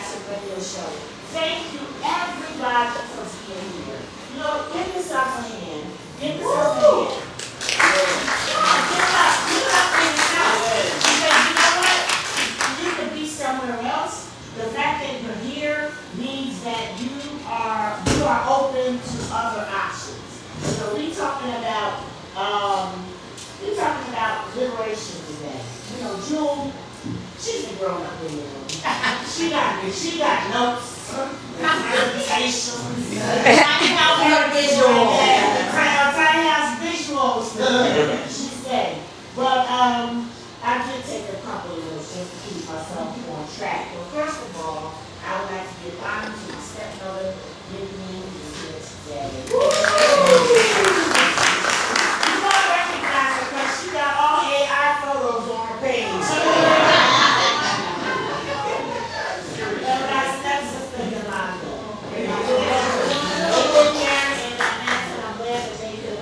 Classic Radio Show. Thank you, everybody, for being here. You know, give yourself a hand. Give yourself a hand. Give up for yourself. Because you know what? You could be somewhere else. The fact that you're here means that you are open to other options. So we're talking about liberation today. You know, Jewel, she's been growing up in there. She got notes, presentations, tiny house visuals. She said, but I did take a couple of those just to keep myself on track. Well, first of all, I would like to give honor to my stepmother, Vivian, who is here today. You might recognize her because she got all AI photos on her page. That's just the Yolanda. And I'm glad that they could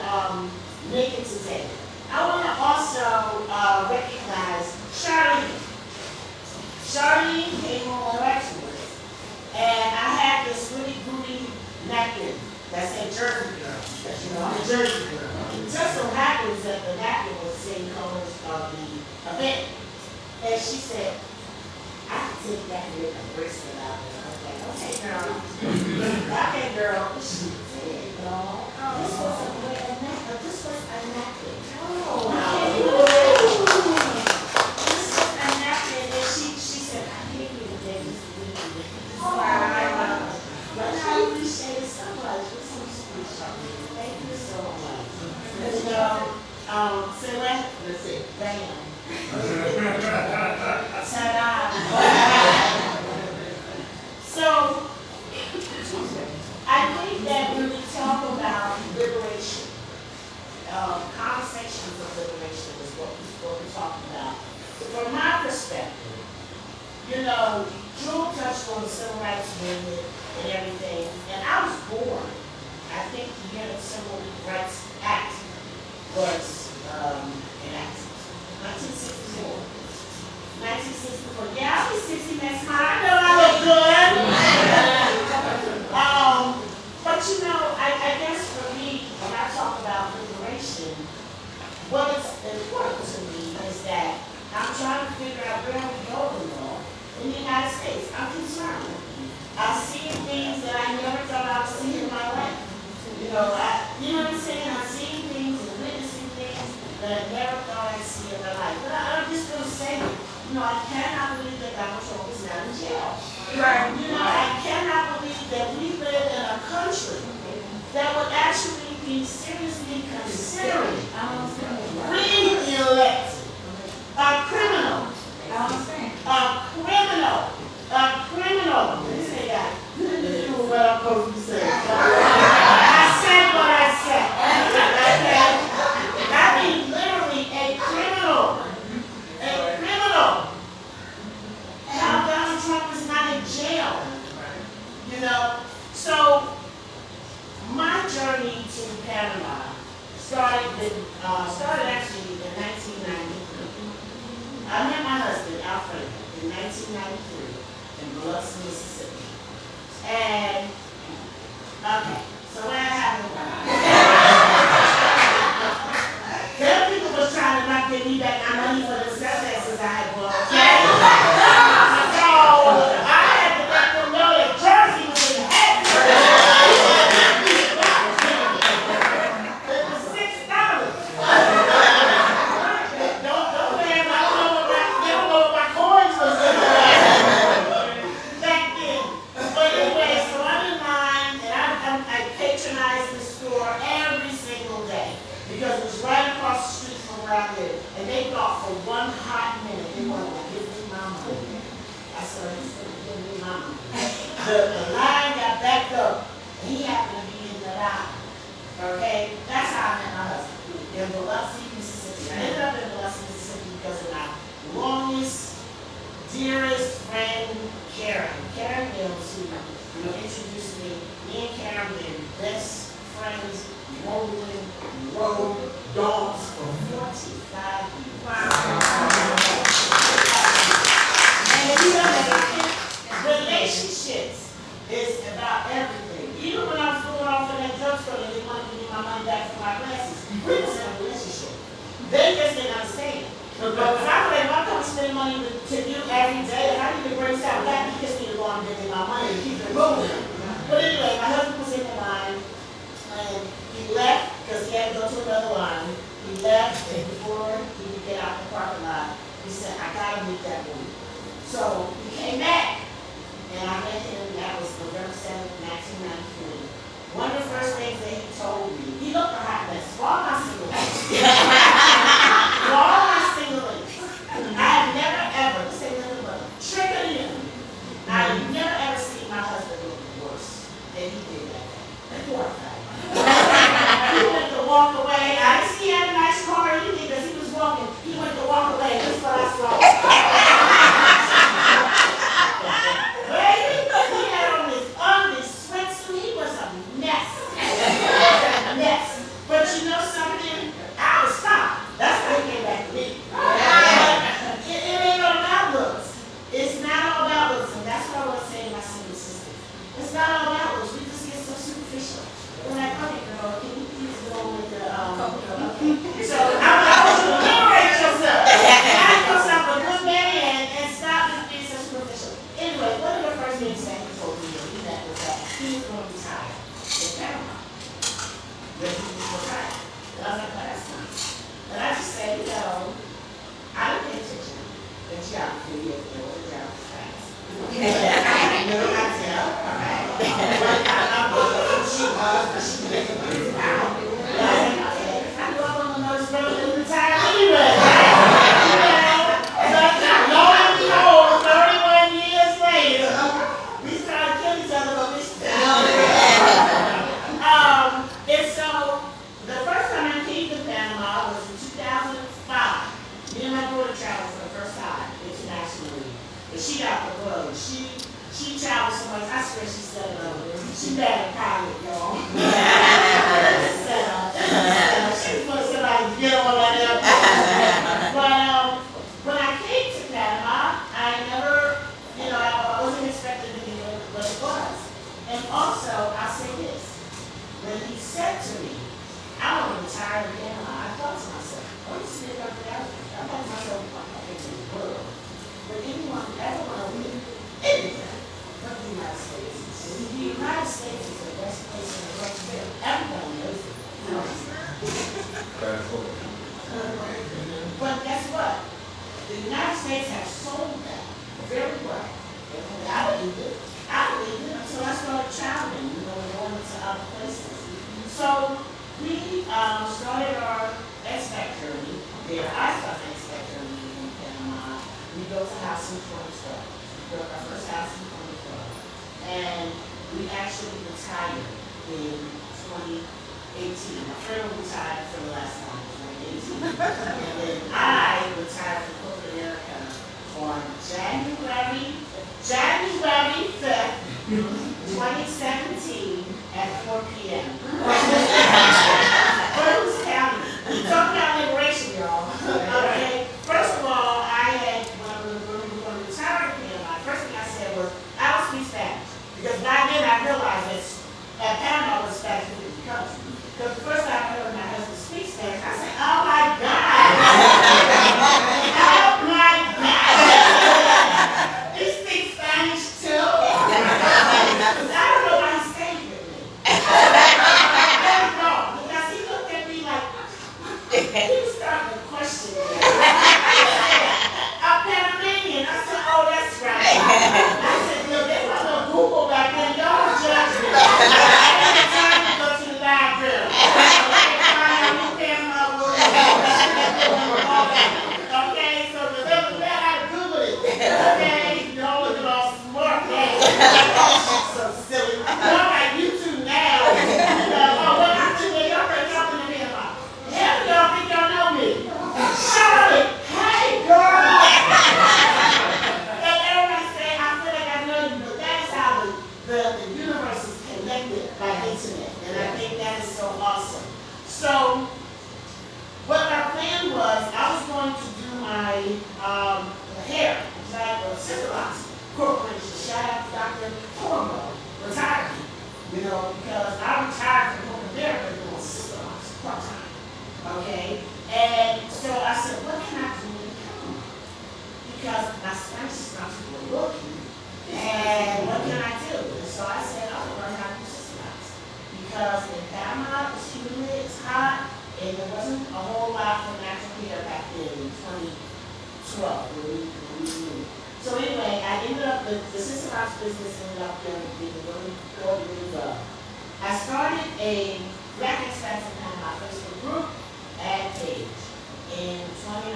make it today. I want to also recognize Charlene. Charlene came on elections, and I had this really booty napkin that said Jersey Girl. You know, I'm a Jersey Girl. It just so happens that the napkin was the same colors of the event. And she said, I can take that and make a bracelet out of it. I was like, okay, girl. Okay, girl. She did, y'all. This was a napkin. This was a napkin. Oh, this was a napkin. And she said, I can't even get this week. But I appreciate it so much. It's so sweet, Charlene. Thank you so much. Because, you know, say what? Let's see. Bam. Ta-da. So, I think that when we talk about liberation, conversations of liberation is what we're talking about. From my perspective, you know, Jewel touched on the civil rights movement and everything, and I was born. I think the year the Civil Rights Act was enacted. 1964. 1964. Yeah, I was 60 next month. I know I look good. But you know, I guess for me, when I talk about liberation, what is important to me is that I'm trying to figure out where we go in law in the United States. I'm concerned. I'm seeing things that I never thought I would see in my life. You know what I'm saying? I'm seeing things and witnessing things that I never thought I'd see in my life. But I'm just going to say, you know, I cannot believe that Donald Trump is not in jail. Right. You know, I cannot believe that we live in a country that would actually be seriously considering re-elect a criminal. A criminal. Let me say that. You didn't do what I'm supposed to say. I said what I said. Okay? I mean, literally a criminal. A criminal. How Donald Trump is not in jail. You know? So, my journey to Panama started actually in 1993. I met my husband, Alfred, in 1993 in Biloxi, Mississippi. And, okay, so what happened? Them people was trying to not give me back my money for the successes I had bought. Okay? So, I had to let them know that Jersey was in the head. It was $6. Don't damn, I don't know what my coins was back then. But anyway, so I'm in line, and I patronize the store every single day because it was right across the street from where I live. And they thought for one hot minute they wanted to give me my money. I said, he's going to give me my money. The line got backed up, and he happened to be in the line. Okay? That's how I met my husband. In Biloxi, Mississippi. I ended up in Biloxi, Mississippi because of my longest, dearest friend, Karen. Karen Mills, who introduced me. Me and Karen been best friends, rolling road dogs for 45 years. Wow. And you know, relationship want to give me my money and keep it moving. But anyway, my husband was in the line, and he left because he had to go to another line. He left, and before he could get out the parking lot, he said, I gotta meet that woman. So he came back, and I met him. That was November 7th, 1993. One of the first things that he told me, he looked a hot mess. For all my single ladies. For all my single ladies. I have never ever, this ain't nothing but triggered him. I have never ever seen my husband look worse than he did that day. Poor guy. He went to walk away. I didn't see he had a nice car or anything because he was walking. He went to walk away. This is what I saw. Baby, he had on his ugly sweatsuit. He was a mess. A mess. But you know something? I was stopped. That's why he came back to me. It ain't all about looks. It's not all about looks. And that's what I want to say to my senior sisters. It's not all about looks. We just get so superficial. We're like, okay, girl, can you please go with the, okay. So I want you to liberate yourself. Ask yourself a good man and stop just being so superficial. Anyway, one of the first things that he told me when he met was that he was going to retire in Panama. When he was retired. And I was like, well, that's nice. And I just said, you know, I don't pay attention. The geography, you know, the geography class. No, I tell, all right. I'm going she was, but she didn't get it out. I know I'm going to know this brother to retire anyway. Lo and behold, 31 years later, we started killing each other, but we still and so, the first time I came to Panama was in 2005. Me and my daughter traveled for the first time internationally. And she got the bug. She traveled so much, I swear she set it up. She bad at pilot, y'all. Set up. She was somebody to get on that airport. But when I came to Panama, I never, you know, I wasn't expecting to be what it was. And also, I'll say this. When he said to me, I want to retire in Panama, I thought to myself, what is this about the I thought to myself, I'm not in the world. But anyone ever want to leave anything but the United States. And the United States is the best place in the world to live. Everybody knows it. But guess what? The United States has sold that very well. And I believe it. I believe it until I started traveling, you know, and going to other places. So we started our expat journey there. I started an expat journey in Panama. We built a house in 2012. We built our first house in 2012. And we actually retired in 2018. My friend retired for the last time in 2018. And then I retired from corporate America on January 5th, 2017 at 4 p.m. But who's counting? Talk about liberation, y'all. Okay. First of all, I had, when we were going to retire again, my first thing I said was, I don't speak Spanish. Because by then I realized that at Panama was Spanish country. Because the first time I heard my husband speak Spanish, I said, oh my God! Oh my God! He speaks Spanish too? I don't know why he stayed with me. I don't know. ended up, the Sister House business ended up being really well. I started a Black Expats in Panama Facebook group and page in 2019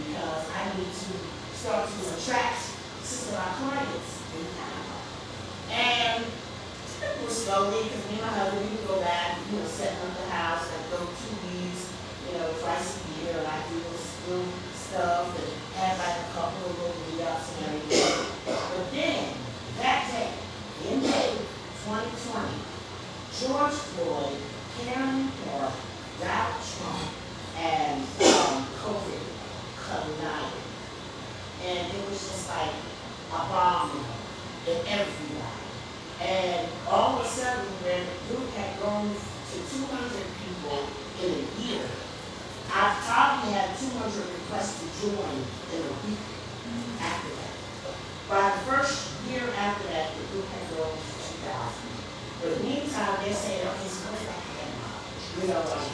because I need to start to attract Sister House clients in Panama. And it was slowly, because me and my husband, we would go back, setting up the house, like go 2 weeks, twice a year, like do stuff and have like a couple of little meetups and everything. But then, that day, in May 2020, George Floyd, Karen Moore, Donald Trump, and COVID collided. And it was just like a bomb in everywhere. And all of a sudden, when the group had grown to 200 people in a year, I probably had 200 requests to join in a week after that. By the first year after that, the group had grown to 2,000. But in the meantime, they're saying, okay, so what's that again?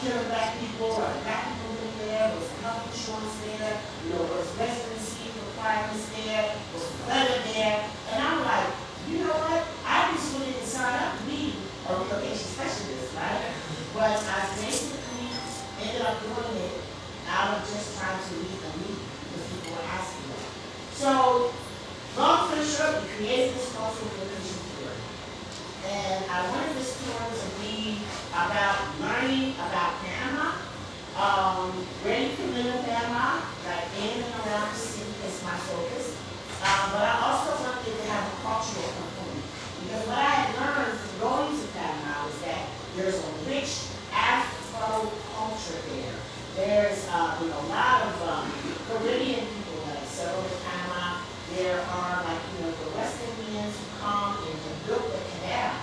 Killing black people, are the black people in there? Was the health insurance there? Was residency requirements there? Was the letter there? And I'm like, you know what? I just really didn't sign up to be a relocation specialist, right? But I basically ended up doing it out of just trying to meet a need because people were asking me. So, long story short, we created this cultural relocation tour. And I wanted this tour to be about learning about Panama, where you can live in Panama, like in and around the city is my focus. But I also wanted it to have a cultural component. Because what I had learned from going to Panama was that there's a rich Afro culture there. There's a lot of Caribbean people that settled in Panama. There are the West Indians who come and built the canal.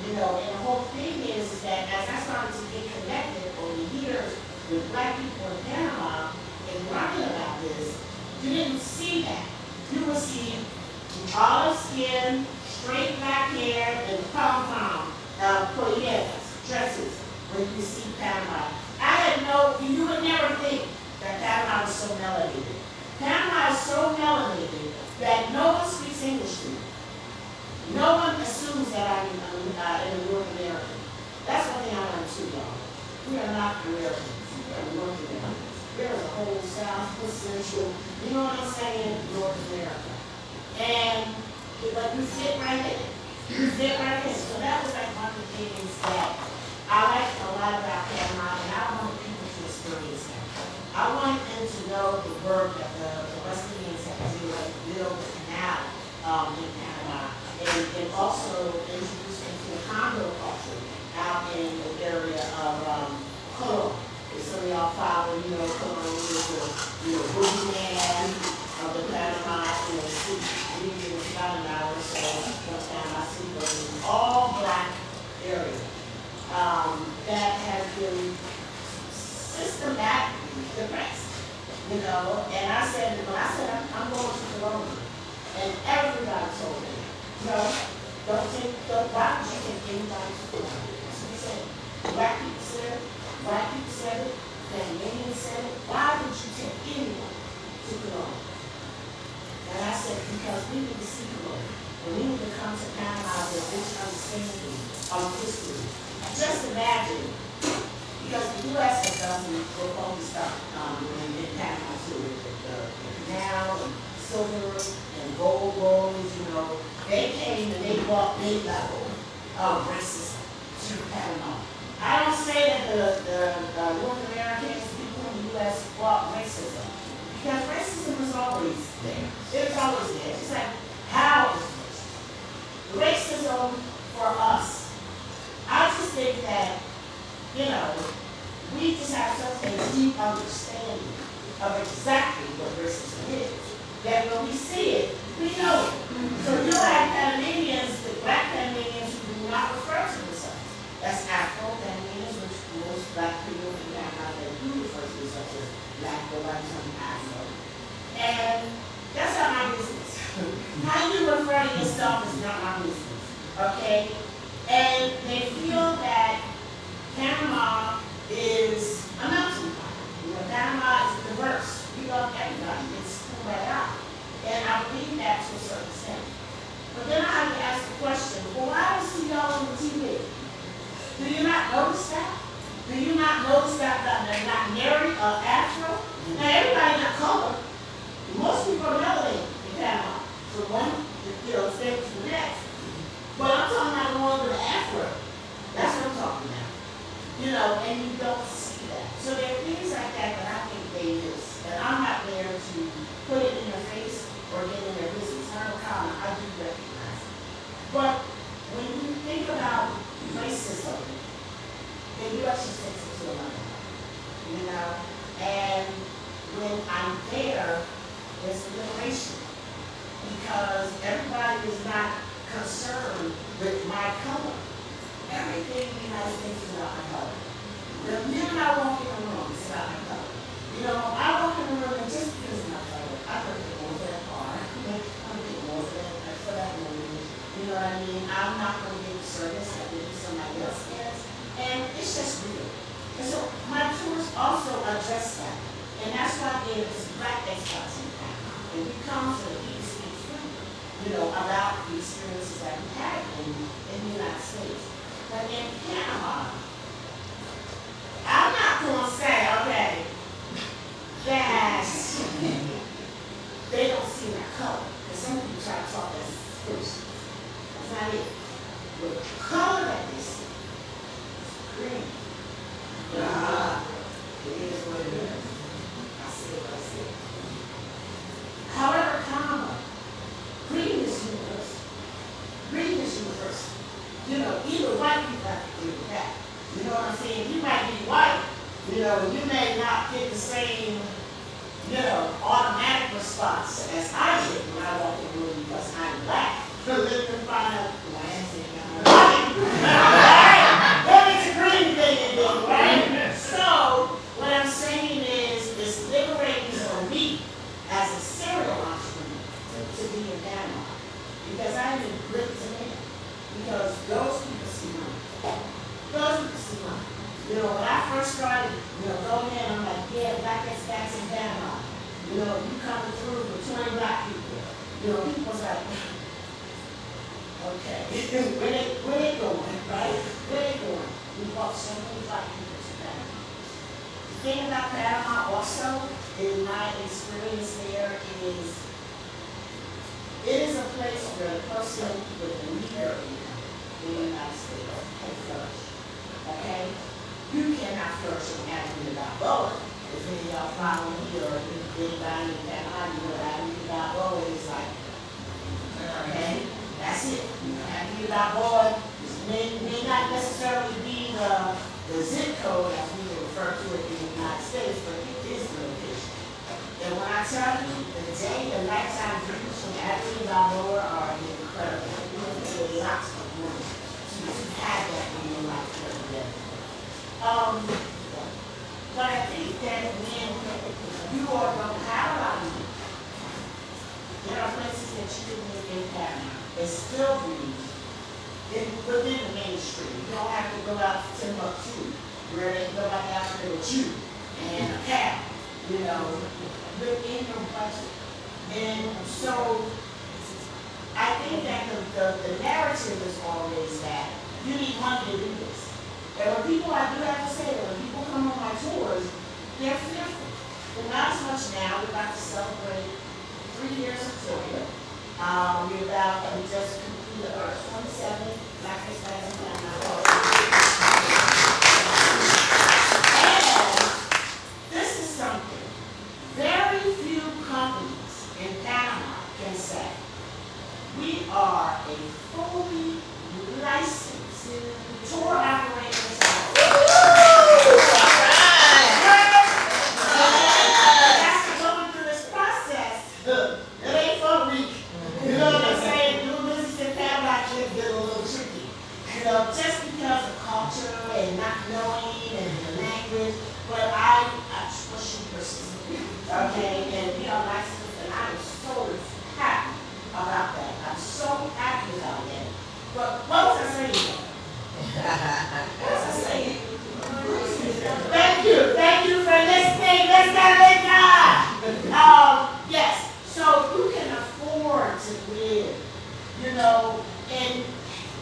And the whole thing is that as I started to get connected over the years with black people in Panama and learning about this, you didn't see that. You would see olive skin, straight black hair, and pom-pom, polyeras, dresses, when you see Panama. You would never think that Panama is so melanated. Panama is so melanated that no one speaks English to me. No one assumes that I'm a North American. That's one thing I learned too, y'all. We are not Americans. We are North Americans. There is a whole South, Central, you know what I'm saying, North America. But you fit right in. You fit right in. So that was like one of the things that I liked a lot about Panama, and I wanted people to experience that. I wanted them to know the work that the West Indians had to do, like build the canal in Panama, and also introduce them to the condo culture out in the area of Colon. If some of y'all follow, Colon is the boogeyman of the Panama, city, region of about an hour or so, Panama City, but it's an all-black area that has been systematically depressed, and I said, I'm going to Colombia, and everybody told me, why would you take anybody to Colombia? That's what he said. Black people said it, white people said it, Panamanians said it. Why would you take anyone to Colombia? And I said, because we need to see Colombia, and we need to come to Panama with this understanding of history. Just imagine, because the U.S. has done some profound stuff in Panama too, with the canal and silver and gold rolls, they came and they brought their level of racism to Panama. I don't say that the North Americans, people in the U.S. brought racism, because racism is always there. It's always there. It's like, how is racism? Racism for us. I just think that, we just have such a deep understanding of exactly what racism is, that when we see it, we know it. So you have Panamanians, the black Panamanians who do not refer to themselves. That's Afro-Panamanians, which most black people in Panama that do refer to themselves as black, or black, some Afro. And that's not my business. How you refer to yourself is not my business, okay? And they feel that Panama is a melting pot. Panama is diverse. We love everybody. It's pulled right out. And I believe that to a certain extent. Do you not notice that? Do you not notice that they're not married or Afro? Now everybody not color. Most people are melanated in Panama. From one, state to the next. But I'm talking about the one with the Afro. That's what I'm talking about. And you don't see that. So there are things like that that I think they miss. And I'm not there to put it in their face or get in their business. I do recognize it. But when you think about racism, the U.S. just takes it to another level, and when I'm there, there's liberation, because everybody is not concerned with my color. Everything in the United States is about my color. The minute I walk in the room, it's about my color. I walk in the room and just because of my color, I'm going to get more for that car. I'm going to get more for that movie. You know what I mean? I'm not going to get service that maybe somebody else is. And it's just real. And so my tours also address that. And that's why there's Black experts in Panama. And we come to the EDC free, about the experiences that we had in the United States. But in Panama, I'm not going to say, okay, that they don't see my color. Because some people try to talk as first. That's not it. But the color that they see, green. It is what it is. I see what I see. However, green is universal. Green is universal. Even white people have to deal with that. You know what I'm saying? You might be white, you may not get the same, automatic response as I did when I walked in the room because I'm Black. But let them find out why I say I'm white. Then it's a green thing again, right? So, what I'm saying is, it's liberating for me as a serial entrepreneur to be in Panama. Because I am great to me. Because those people see money. Those people see money. When I first started, going in, I'm like, yeah, Black expats in Panama. You coming through with 20 Black people. People was like, okay, where they going, right? Where they going? We brought so many Black people to Panama. The thing about Panama also, in my experience there, is it is a place where a person with a leader in the United States can flourish. Okay? You cannot flourish in Avenue Balboa. If any of y'all follow me or anybody in Panama, you know that Avenue Balboa is like, okay, that's it. Avenue Balboa may not necessarily be the zip code as we refer to it in the United States, but it is the location. And when I tell you, the day and nighttime views from Avenue Balboa are incredible. There's lots of room to have that in your life every day. But I think that when you are going to have a lot of money, there are places that you can live in Panama and still breathe within the mainstream. You don't have to go out to Timbuktu, where they go back out there with you and a cab, within your budget. And so I think that the narrative is always that you need money to do this. And when people, I do have to say that when people come on my tours, they're fearful. But not as much now. We're about to celebrate 3 years of touring. We just completed our 27th Black Hispanic Panama. And this is something very few companies in Panama can say. We are a fully licensed tour operator. Just because of culture and not knowing and the language, but I trust you personally, okay, and we are licensed, and I am so happy about that. I'm so happy about that. But what was I saying? What was I saying? Thank you for listening. Let's get it done. Yes, so you can afford to live, and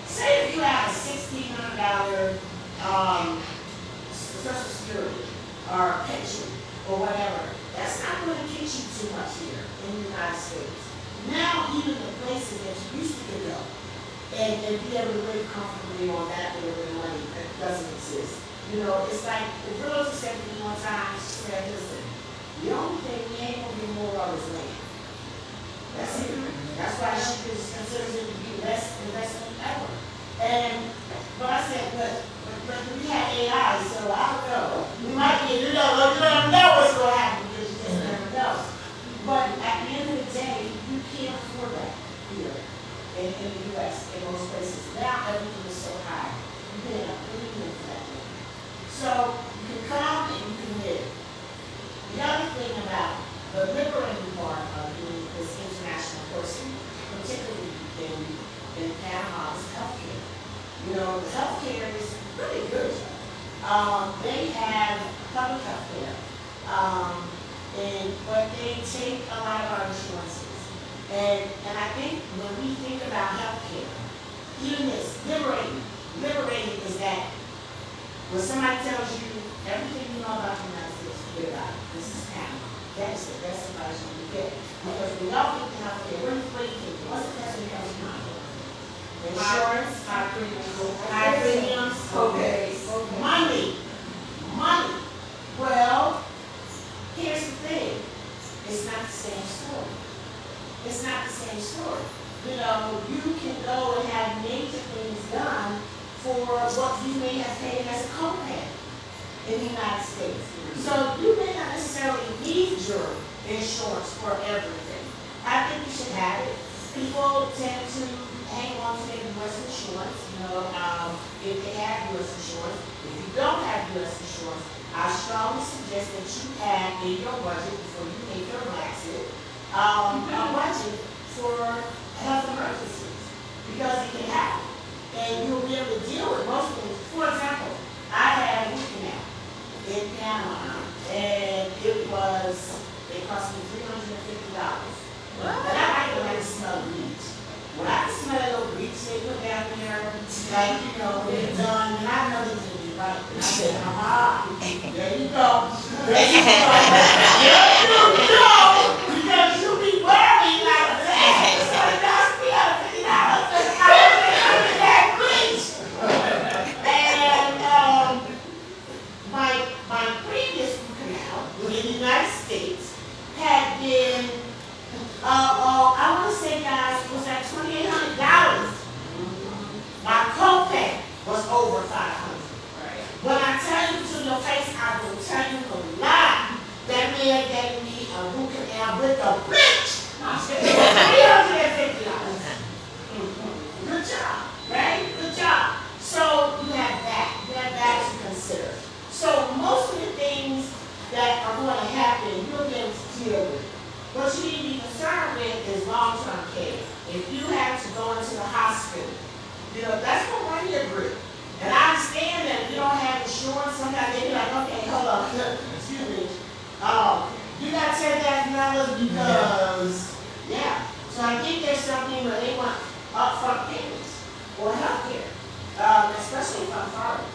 say if you have a $1,600 Social Security or pension or whatever, that's not going to get you too much here in the United States. Now, even the places that you used to go and be able to live comfortably on that little bit of money that doesn't exist. You know, it's like the girls said to me one time, she said, listen, the only thing we ain't going to get more of is land. That's it. That's why she considers it to be the best investment ever. But I said, but we had AI, so I don't know. We might be, you don't know what's going to happen because you just never know. But at the end of the day, you can't afford that here in the U.S. in most places. Now everything is so high. You pay a premium for that thing. So you can come and you can live. The other thing about the liberating part of being this international person, particularly in Panama, is healthcare. You know, the healthcare is really good. They have public healthcare, but they take a lot of our insurances. And I think when we think about healthcare, even this, liberating is that when somebody tells you everything you know about the United States, forget about it. This is Panama. That is the best advice you can get. Because we all think healthcare, what do you think? What's the best advice you can get? Insurance, high premiums, okay. Money. Well, here's the thing. It's not the same story. It's not the same story. You know, you can go and have major things done for what you may have paid as a copay in the United States. So you may not necessarily need your insurance for everything. I think you should have it. People tend to hang on to their U.S. insurance, you know, if they have U.S. insurance. If you don't have U.S. insurance, I strongly suggest that you have in your budget before you make your exit, a budget for health emergencies, because it can happen. And you'll be able to deal with most things. For example, I had a root canal in Panama, and it cost me $350. And I like to smell bleach. When I smell bleach, they put down there, like, you know, they're done, and I know this will be right. And I said, there you go. There you go. There you go. Because you be worried like that. So it cost me $50 for that bleach. And my previous root canal in the United States had been, I want to say, guys, it was at $2,800. My copay was over $500. Right. When I tell you to your face, I will tell you a lie. That man gave me a root canal with a bleach. $350. Good job, right? Good job. So you have that. You have that to consider. So most of the things that are going to happen, you'll be able to deal with. What you need to be concerned with is long-term care. If you have to go into the hospital, you know, that's going to run your group. And I understand that if you don't have insurance, sometimes they be like, okay, hold on, excuse me. You got $10,000 because, yeah. So I think there's something where they want upfront payments or health care, especially from foreigners.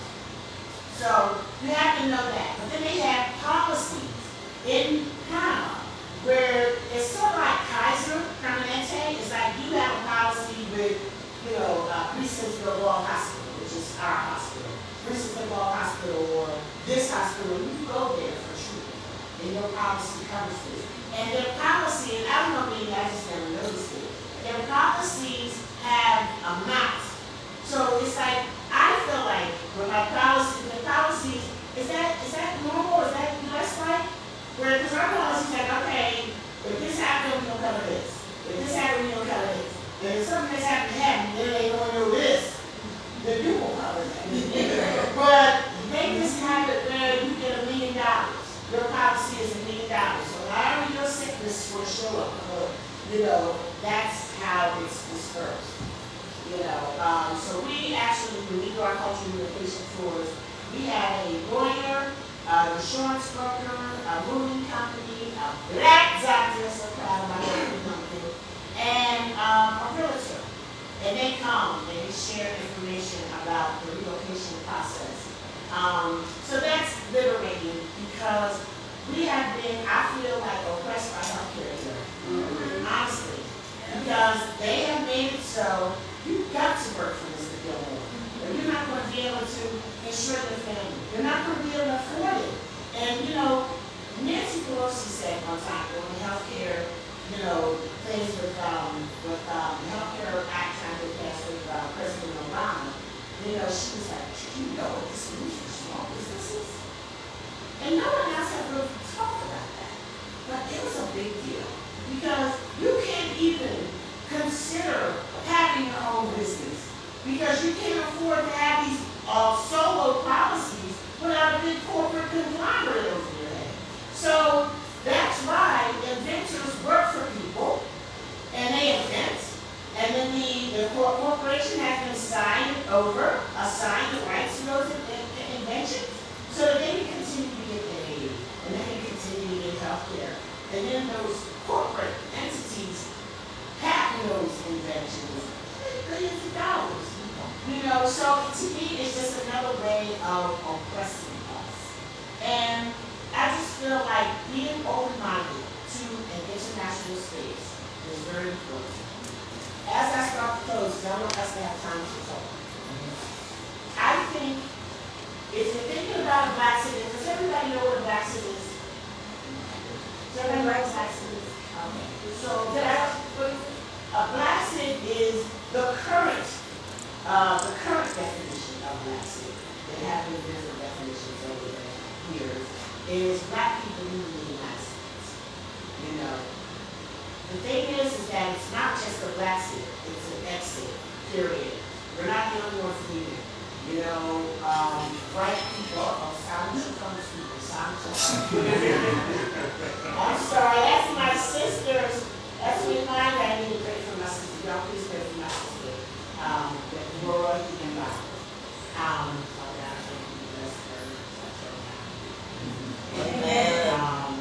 So you have to know that. But then they have policies in Panama where it's sort of like Kaiser Permanente. It's like you have a policy with, you know, Princessville Hospital, which is our hospital. Princessville Hospital or this hospital, you can go there for treatment. And your policy covers this. And their policy, and I don't know maybe I just never noticed it, their policies have amounts. So it's like, I feel like with my policy, the policies, is that normal? Is that US like? Where because our policies like, okay, if this happened, we don't cover this. If this happened, we don't cover this. And if something that's happened to happen, then they don't know this, then you won't cover that. But they just have it where you get $1 million. Your policy is $1 million. So however your sickness will show up, you know, that's how it's dispersed. You know, so we actually, when we do our cultural relocation tours, we have a lawyer, an insurance broker, a moving company, a black doctor, so proud of my moving company, and a realtor. And they come and they share information about the relocation process So that's liberating because we have been, I feel like, oppressed by healthcare here, honestly. Because they have made it so you've got to work for this to go on. Or you're not going to be able to insure your family. You're not going to be able to afford it. And, you know, Nancy Pelosi said one time on the healthcare, you know, things with the Healthcare Act trying to pass with President Obama, you know, she was like, you know what the solution for small businesses? And no one else had really talked about that. But it was a big deal. Because you can't even consider having your own business. Because you can't afford to have these solo policies without a big corporate conglomerate over your head. So that's why inventors work for people, and they invent, and then the corporation has been assigned the rights to those inventions, so that they can continue to get paid, and they can continue to get health care. And then those corporate entities patent those inventions, billions of dollars. You know, so to me, it's just another way of oppressing us. And I just feel like being open-minded to an international space is very important. As I start to close, because I want us to have time to talk. I think if you're thinking about a black city, does everybody know what a black city is? Does everybody know what a black city is? Okay. So a black city is the current definition of black city. There have been different definitions over the years. Is black people living in the United States. You know, the thing is that it's not just a black city, it's an exit, period. We're not the only ones leaving. You know, white people, silence comes people, silence. I'm sorry, that's my sisters. That's me, mine. I need to pray for my sister. Y'all please pray for my sister. Laura and Bob. And, I'm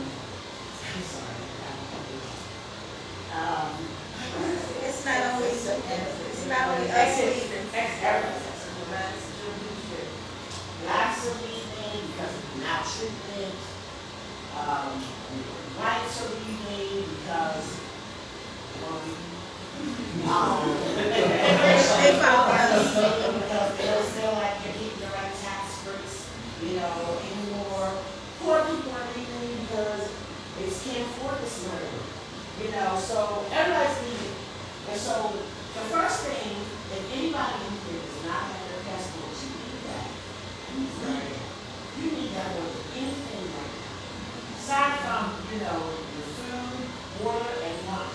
sorry. It's not only us leaving. Blacks are leaving because of maltreatment. Whites are leaving because They follow us. because they don't feel like they're getting the right tax breaks, you know, anymore. Poor people are leaving because they just can't afford this money, you know. So everybody's leaving, and so the first thing, if anybody in here does not have their passport, you need that. You need that more than anything right now. Aside from, you know, your food, water, and wine.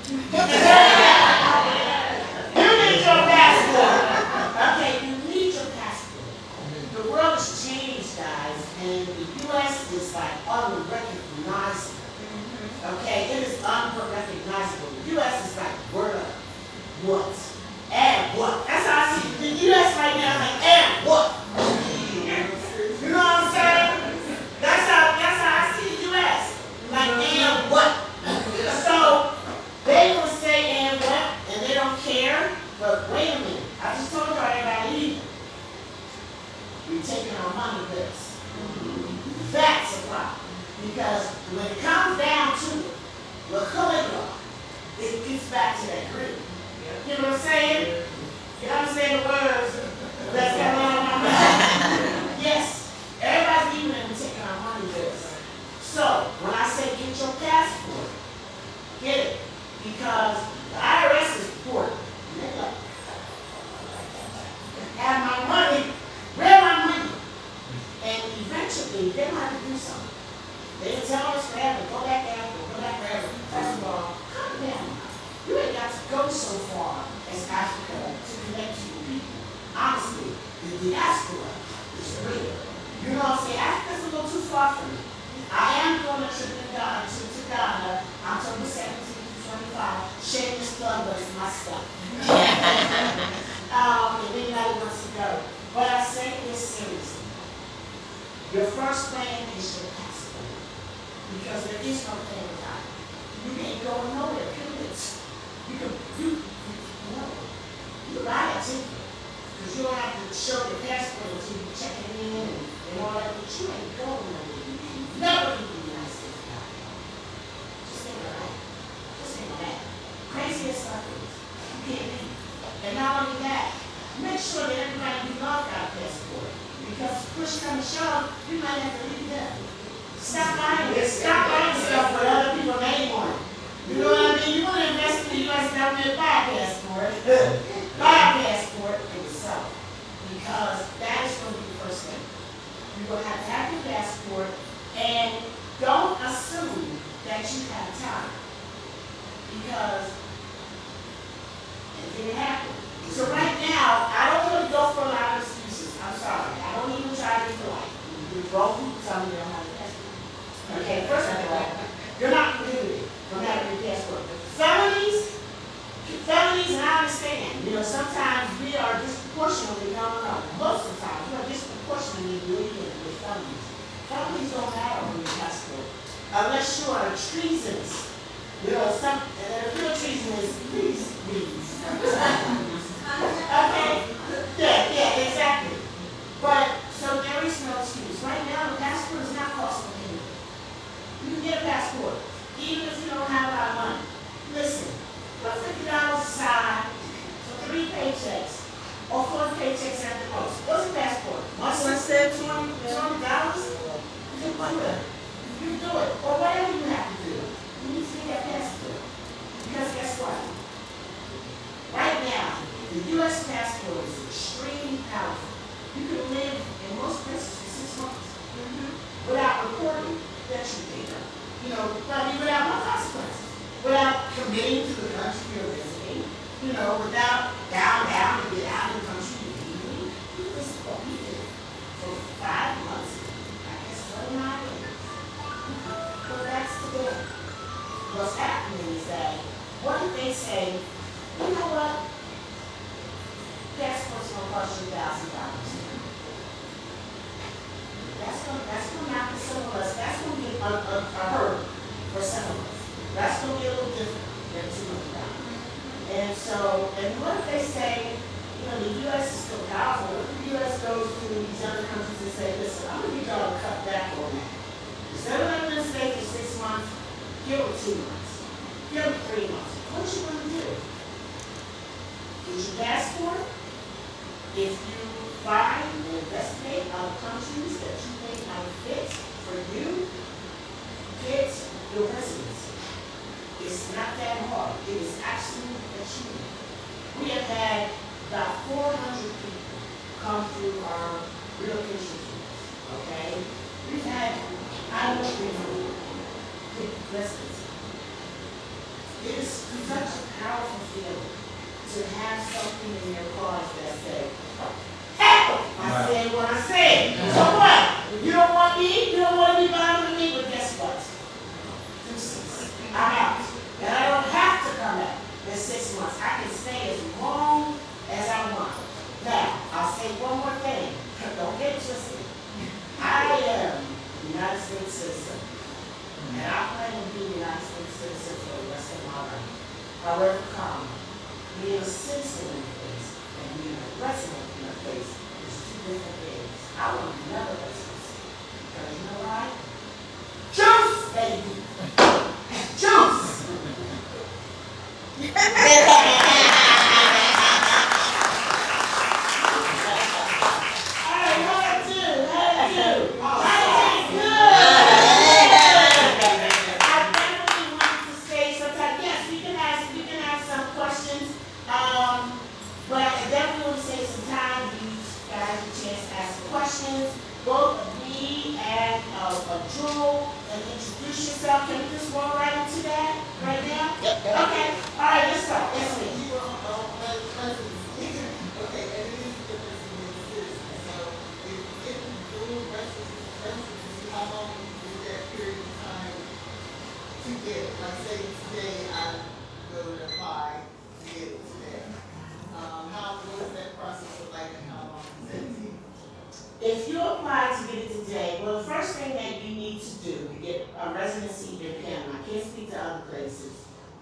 You need your passport. Okay, you need your passport. The world has changed, guys, and the U.S. is like unrecognizable. Okay, it is unrecognizable. The U.S. is like, word up. What? And what? That's how I see the U.S. right now, like, and what? You know what I'm saying? That's how I see the U.S. Like, and what? So, they will say and what, and they don't care, but wait a minute. I just told you everybody leaving. We're taking our money with us. That's a problem. Because when it comes down to it, we're Caligula. It gets back to that grid. You know what I'm saying? You understand the words that's going on in my mouth? Yes. Everybody's leaving and we're taking our money with us. So, when I say get your passport, get it. Because the IRS is important. Have my money, where my money? And eventually, they're going to have to do something. They didn't tell us forever, go back there, go back there. First of all, calm down. You ain't got to go so far as Africa to connect to your people. Honestly, the diaspora is real. You know what I'm saying? Africa's a little too far from me. I am going to trip to Ghana, October 17th to 25. Shameless plug, but it's my stuff. If anybody wants to go. But I say this seriously. Your first thing is your passport. Because there is no thing without it. You can't go nowhere, period. You buy a ticket. Because you don't have to show your passport until you check it in and all that, but you ain't going nowhere. You never leave the United States without a gun. Just think of that. Just think of that. Crazy as stuff is. You can't leave. And not only that, make sure that everybody you love got a passport. Because push come to shove, you might have to leave them. Stop buying stuff with other people's name on it. You know what I mean? You want to invest in the U.S. government, buy a passport. Buy a passport for yourself. Because that is going to be the first thing. You're going to have your passport, and don't assume that you have time. Because it didn't happen. So right now, I don't really go for a lot of excuses. I'm sorry. I don't even try to be polite. You both people tell me you don't have a passport. Okay, first of all, you're not prohibited from having your passport. Felonies, and I understand. You know, sometimes we are disproportionately, no. Most of the time, we are disproportionately lenient with felonies. Felonies don't matter on your passport. Unless you are treasonous. You know, and real treason is please. Okay? Yeah, exactly. But, so there is no excuse. Right now, the passport is not costing anything. You can get a passport, even if you don't have a lot of money. Listen, put $50 aside for 3 paychecks, or 4 paychecks at the most. What's a passport? $1.20? You can do it. You can do it. Or whatever you have to do. You need to get that passport. Because guess what? Right now, the U.S. passport is extremely powerful. You can live in most places for 6 months without reporting that you're there. You know, probably without no consequences. Without committing to the country you're visiting. You know, without down to get out of the country immediately. This is what we did for 5 months. I guess 7 days. But that's today. What's happening is that, what if they say, you know what? Passport's going to cost you $1,000. That's going to knock some of us. That's going to be a hurdle for some of us. That's going to be a little different than $200. And so, and what if they say, you know, the U.S. is still powerful. What if the U.S. goes to these other countries and say, listen, I'm going to need y'all to cut back on that. Instead of letting them stay for 6 months, give them 2 months. Give them 3 months. What you going to do? Get your passport. If you find and investigate other countries that you think might fit for you, get your residency. It's not that hard. It is absolutely achievable. We have had about 400 people come through our relocation tours. Okay? We've had, I don't know, 300 get residency. It is such a powerful feeling to have something in your cards that says, hey, I said what I said. So what? You don't want me? You don't want to be bothered with me? But guess what? I'm out. And I don't have to come back in 6 months. I can stay as long as I want. Now, I'll say one more thing. Don't get it twisted. I am a United States citizen. And I plan to be a United States citizen for the rest of my life. However, being a citizen in a place and being a resident in a place is 2 different things. I want to be another resident. Because you know why? Juice, baby! Juice! Alright, how do? I definitely want to say sometimes, yes, we can ask some questions. But I definitely want to say some time you guys a chance to ask some questions. Both me and Jewel, and introduce yourself. Can we just roll right into that right now? Yep. Okay. All right, let's start. Yes, ma'am. Okay, and it is a difference in being a citizen. So if you get dual residency, how long is that period of time to get it? Like say today I go to apply to get it today. What is that process look like and how long does that take? If you apply to get it today, well, the first thing that you need to do to get a residency in Panama, I can't speak to other places,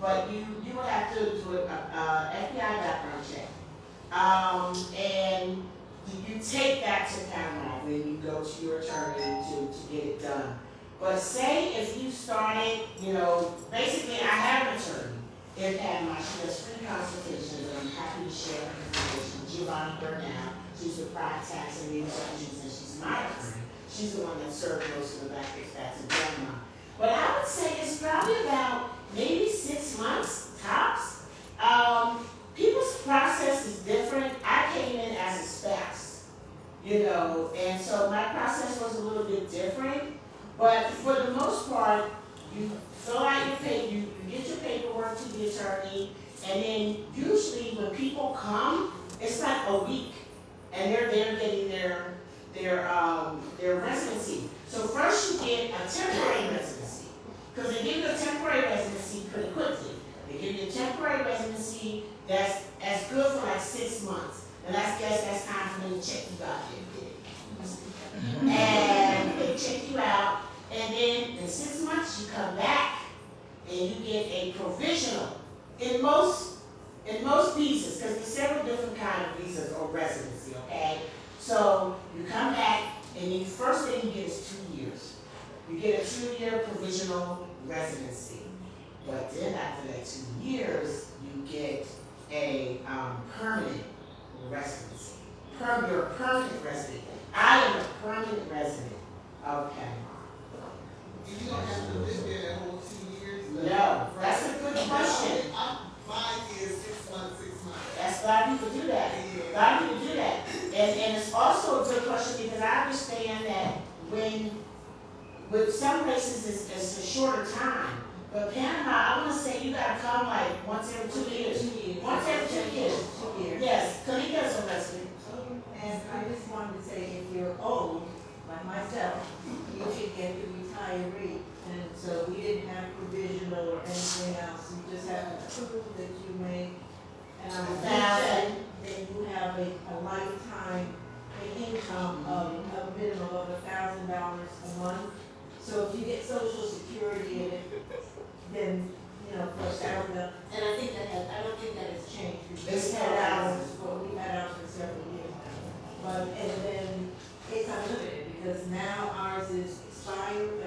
but you will have to do an FBI background check. And you take that to Panama when you go to your attorney to get it done. But say if you started, basically I have an attorney in Panama. She does free consultations, and I'm happy to share her information. Giovanni Burnell, she's with Private Tax and Reinsurance, and she's my attorney. She's the one that served most of the back stats in Panama. But I would say it's probably about maybe 6 months tops. People's process is different. I came in as a spouse, and so my process was a little bit different. But for the most part, you fill out your paper, you get your paperwork to the attorney, and then usually when people come, it's like a week, and they're getting their residency. So first you get a temporary residency, because they give you a temporary residency pretty quickly. They give you a temporary residency that's as good for like 6 months, and that's time for them to check you out. And they check you out, and then in 6 months you come back and you get a provisional in most visas, because there's several different kinds of visas or residency, okay? So you come back, and the first thing you get is 2 years. You get a 2-year provisional residency. But then after that 2 years, you get a permanent residency. You're a permanent resident. I am a permanent resident of Panama. You don't have to live there that whole 2 years? No, that's a good question. Mine is 6 months, 6 months. That's a lot of people do that. A lot of people do that. And it's also a good question because I understand that with some places it's a shorter time. But Panama, I want to say you got to come like once every 2 years. Once every 2 years. 2 years. Yes, Kalika's a resident. And I just wanted to say, if you're old, like myself, you should get the retiree. And so we didn't have provisional or anything else. You just have to prove that you make then you have a lifetime income of a minimum of $1,000 a month. So if you get Social Security in it, then for $1,000. And I don't think that has changed. It's We've had ours for several years now. But and then it's unlimited because now ours is expired.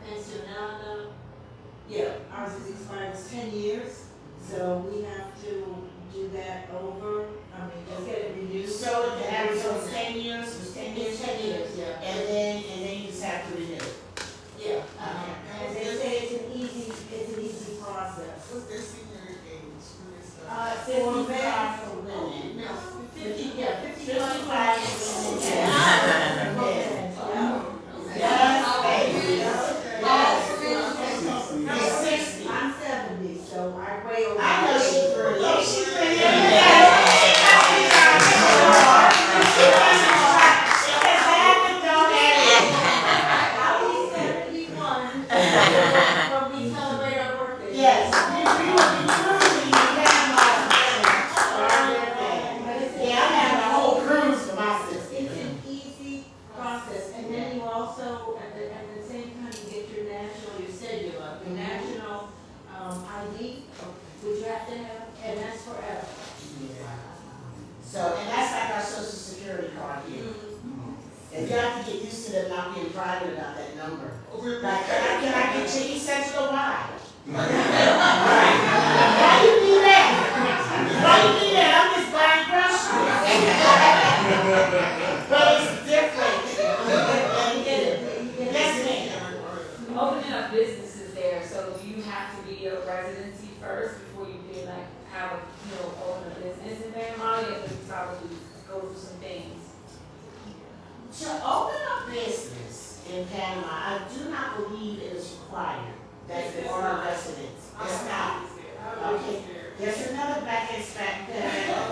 Pensionada. Yeah, ours is expired. It's 10 years. So we have to do that over. Just get it renewed. So it's 10 years. It's 10 years. 10 years, yeah. And then you just have to renew it. Yeah. And they say it's an easy process. What's their senior age? 55 for women. No, 50. 55 for women. Yeah. Yes, baby. Yes. You're 60. I'm 70, so I weigh over. I know she's pretty. Oh, she's pretty. I'll be 71 when we celebrate our birthday. Yes. Yeah, I'm having a whole cruise for my sister. It's an easy process, and then you also, at the same time, you get your cedula, your national ID, which you have to have, and that's forever. So, and that's like our Social Security card here. And you have to get used to them not being private about that number. Like, can I get your essential why? Why you do that? Why you do that? I'm just buying groceries. But it's different. Yes, ma'am. Opening up businesses there, so do you have to be a residency first before you can have open a business in Panama? You have to probably go through some things. To open a business in Panama, I do not believe it is required that you are a resident. It's not. Okay. There's another back aspect.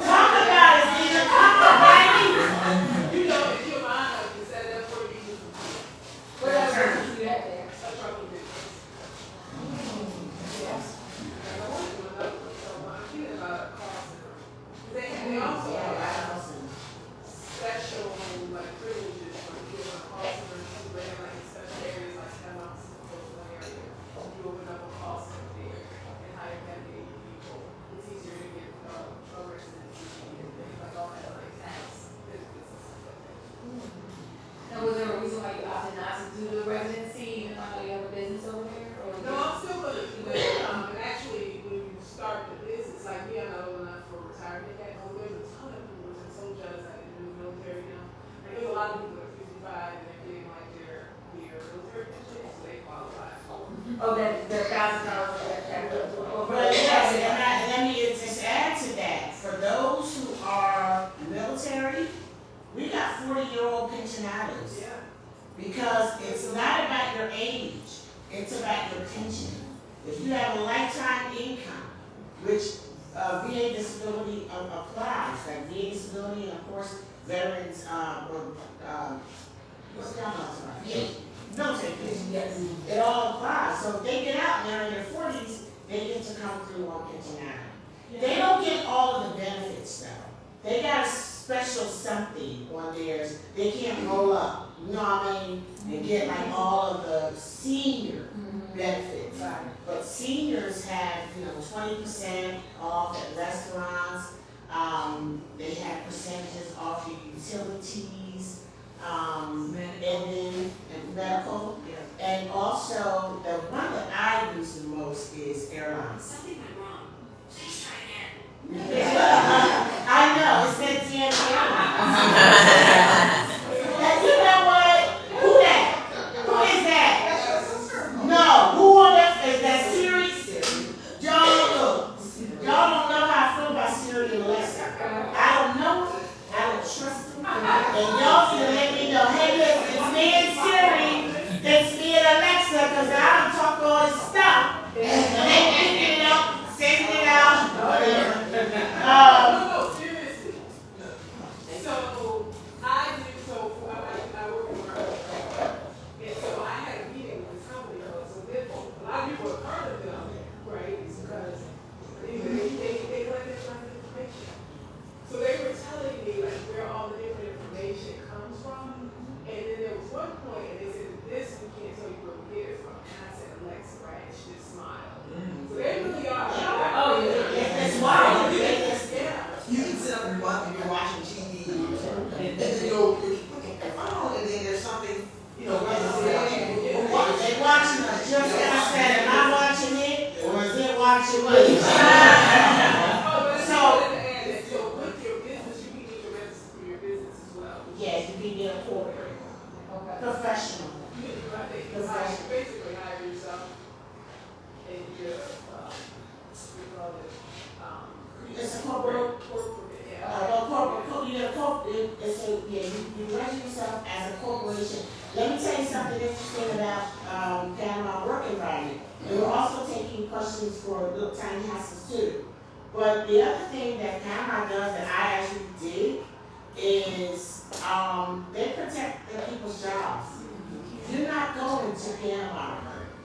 Talk about it, Zena. Come on, baby. You know, if you're mine, you said that for you. What else do you have there? A trouble business. Yes. And I want to do another one, so I'm thinking about a call center. They also have special, privileges for people in call centers who live, in special areas like Panama, area. You open up a call center Oh, that, the $1,000 that. But yes, and let me just add to that, for those who are military, we got 40-year-old pensionados. Yeah. Because it's not about your age, it's about your pension. If you have a lifetime income, which VA disability applies, like VA disability and of course veterans, what's the other one? VA, military pension. Yes. It all applies, so if they get out and they're in their 40s, they get to come through on pensionado. They don't get all of the benefits though. They got a special something on theirs, they can't roll up, you know what I mean? And get like all of the senior benefits. Right. But seniors have, 20% off at restaurants, they have percentages off your utilities, and then and medical. And also, the one that I use the most is airlines. Something went wrong. Please try again. I know, it's that damn airline. And you know what? Who that? Who is that? No, who on that? Is that Siri? Y'all look. Y'all don't know how I feel about Siri and Alexa. I don't know her. I don't trust them. And y'all need to let me know, hey, listen, it's me and Siri. It's me and Alexa, because I don't talk all this stuff. And they picking it up, sending it out, whatever. No, seriously. So I work in marketing. And so I had a meeting with this company, so a lot of people have heard of them, right? It's because they collect this kind of information. So they were telling me like where all the different information comes from. And then there was one point and they said, this we can't tell you where we get it from. And I said, Alexa, right? And she just smiled. So they really are. Oh, yeah. It's wild. Yeah. You can sit up and watch when you're watching TV, and then you'll look at your phone, and then there's something, They watching us, just as I said, am I watching it, or is it watching me? So with your business, you need to register for your business as well. Yes, you can get a corporate, professional. Basically hire yourself and you call it, It's a corporate, you register yourself as a corporation. Let me tell you something interesting about Panama work environment. And we're also taking questions for little tiny houses too. But the other thing that Panama does that I actually did is they protect their people's jobs. You're not going to Panama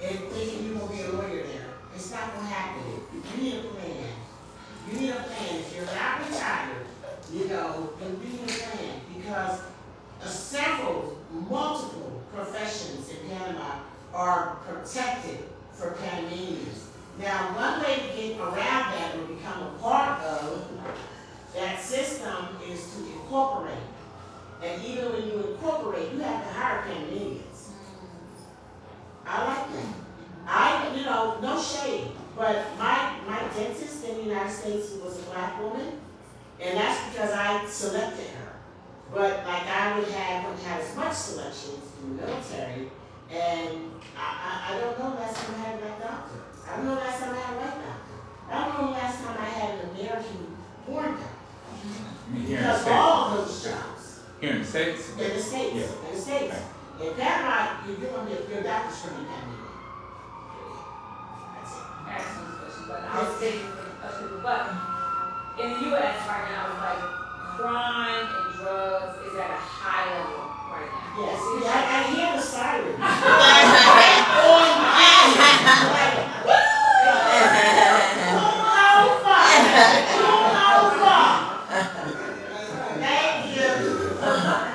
and thinking you're going to be a lawyer there. It's not going to happen. You need a plan. You need a plan. If you're not retired, you need a plan because multiple professions in Panama are protected for Panamanians. Now, one way to get around that or become a part of that system is to incorporate. And even when you incorporate, you have to hire Panamanians. I like that. No shade, but my dentist in the United States was a black woman, and that's because I selected her. But like I wouldn't have as much selections in the military, and I don't know last time I had a black doctor. I don't know last time I had a white doctor. I don't know last time I had an American-born doctor. Because all of those jobs. Here in the States? In the States. Yeah. In the States. In Panama, your doctor's going to be Panamanian. That's it. Excellent question, but I was thinking of people, but in the U.S. right now, it's like crime and drugs is at a high level right now. Yes, I hear the sirens. Thank you.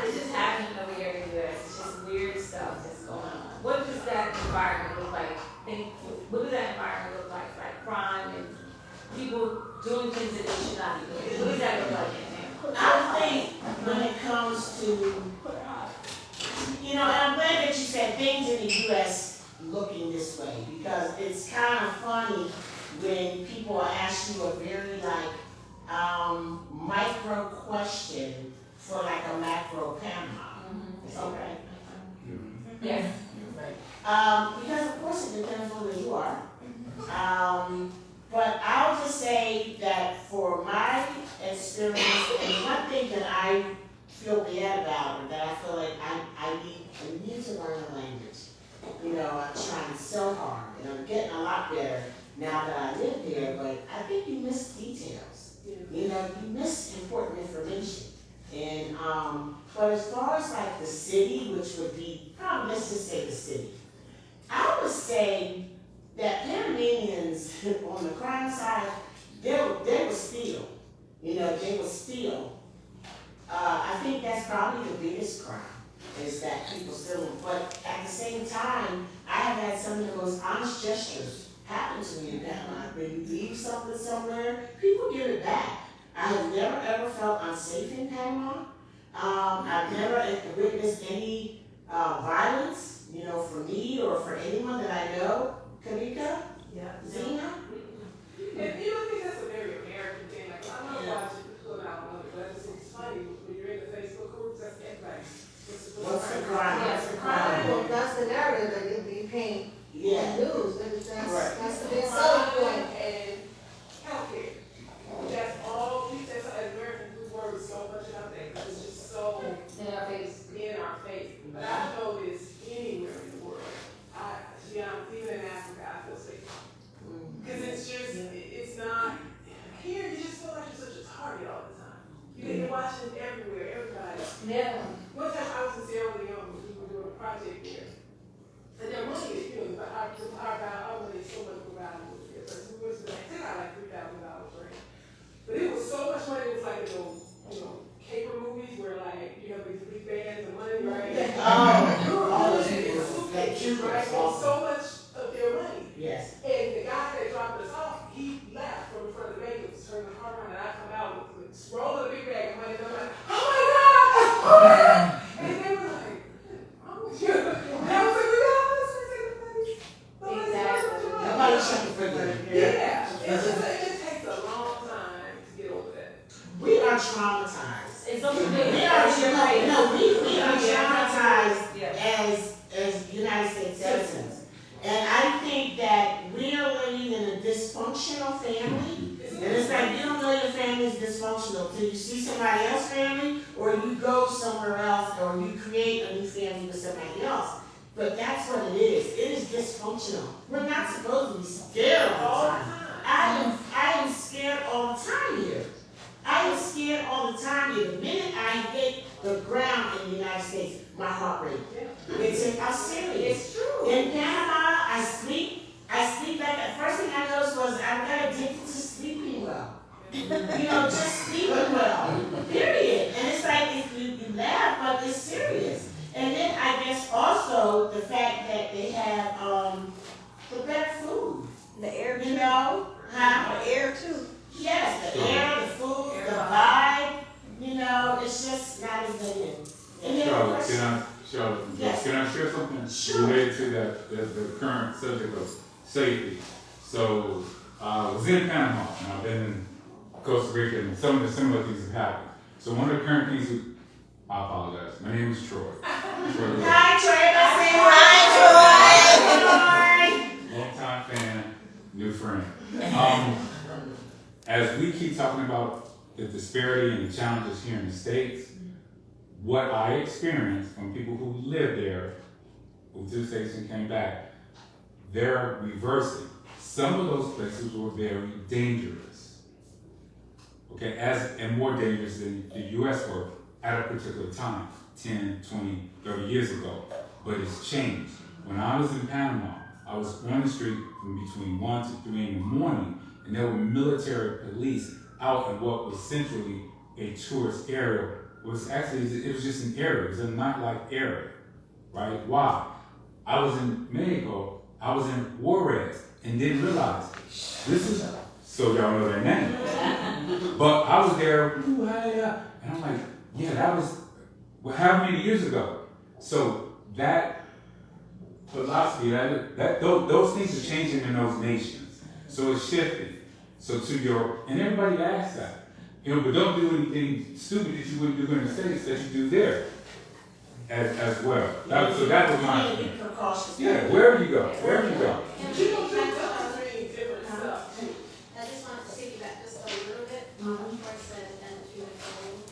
It's just happening over here in the U.S. It's just weird stuff that's going on. What does that environment look like? What does that environment look like? Like crime and people doing things that they should not be doing. What does that look like in there? I think when it comes to, and I'm glad that you said things in the U.S. looking this way, because it's kind of funny when people ask you a very micro question for like a macro Panama. Okay. Yes. Because of course it depends on where you are. But I'll just say that for my experience, and one thing that I feel bad about, or that I feel like I need to learn the language. You know, I'm trying so hard, and I'm getting a lot better now that I live here, but I think you miss details. You know, you miss important information. And, but as far as like the city, which would be, probably, let's just say the city. I would say that Panamanians on the crime side, they were steal. You know, they were steal. I think that's probably the biggest crime, is that people steal. But at the same time, I have had some of the most honest gestures happen to me in Panama. When you leave something somewhere, people give it back. I have never ever felt unsafe in Panama. I've never witnessed any violence, you know, for me or for anyone that I know. Kamika? Yeah. Zena? And you know, I think that's a very American thing. Like, I'm not watching people out on it, but I just think it's funny when you're in the Facebook groups, that's everybody. What's the crime? What's the crime? Well, that's the narrative that you paint in Yeah. the news. That's the big selling Crime point. and healthcare. That's all, that's as Americans, we worry so much about that, because it's just so In our face. in our face. But I know this anywhere in the world. To be honest, even in Africa, I feel safe. Because it's just, it's not, here you just feel like you're such a target all the time. You're watching everywhere, everybody. Yeah. One time I was in Sierra Leone, we were doing a project there. And their money is, you know, our money is so much more valuable here. But we went to, it took out like $3,000 for it. But it was so much money, it was like, you know, caper movies where like, you have these big bands of money, right? All those people, that Cuba, Right, and so much of their money. yes. And the guy that dropped us off, he left from in front of the bank, was turning the car around, and I come out with rolling a big bag of money, and I'm like, oh my God! Oh my God! And they were like, oh, you. And I was like, we got all this, we take the money. Exactly. Nobody checking for them. Yeah, it just takes a long time to get over that. We are traumatized. It's something We big. are, we are traumatized Yeah. as United States citizens. And I think that we are living in a dysfunctional family. And it's like you don't know your family's dysfunctional until you see somebody else's family, or you go somewhere else, or you create a new family with somebody else. But that's what it is. It is dysfunctional. We're not supposed to be scared all the time. I am scared all the time here. I am scared all the time here. The minute I hit the ground in the United States, my heart rate. I'm serious. It's true. In Panama, I sleep like the first thing I noticed was I got addicted to sleeping well. You know, just sleeping well. Period. And it's like if you laugh, but it's serious. And then I guess also the fact that they have the better food. The air You know? Huh? The air too. Yes, the air, the food, the vibe, you know, it's just not as good. And then Charlotte, Yes. can I share something Sure. related to that, the current subject of safety? So, I was in Panama, and I've been in Costa Rica, and some of the similar things have happened. So one of the current things, I apologize, my name is Troy. Hi, Trey. Hi, Troy. Long time fan, new friend. As we keep talking about the disparity and the challenges here in the States, what I experienced from people who lived there, moved to the States and came back, they're reversing. Some of those places were very dangerous. Okay, and more dangerous than the US were at a particular time, 10, 20, 30 years ago. But it's changed. When I was in Panama, I was on the street from between 1 to 3 in the morning, and there were military police out in what was centrally a tourist area. It was just an area, it was a nightlife area, right? Why? I was in Mexico, I was in Juarez, and didn't realize, this is, so y'all know that name. But I was there, and I'm like, yeah, that was, well, how many years ago? So that philosophy, those things are changing in those nations. So it's shifting. So and everybody asks that. But don't do anything stupid that you wouldn't do in the States that you do there. as well. So that was my Be thing. precautious. Yeah, wherever you go, wherever you go. But you don't do that many different stuff too. I just wanted to piggyback just a little bit on what Troy said and to Nicole.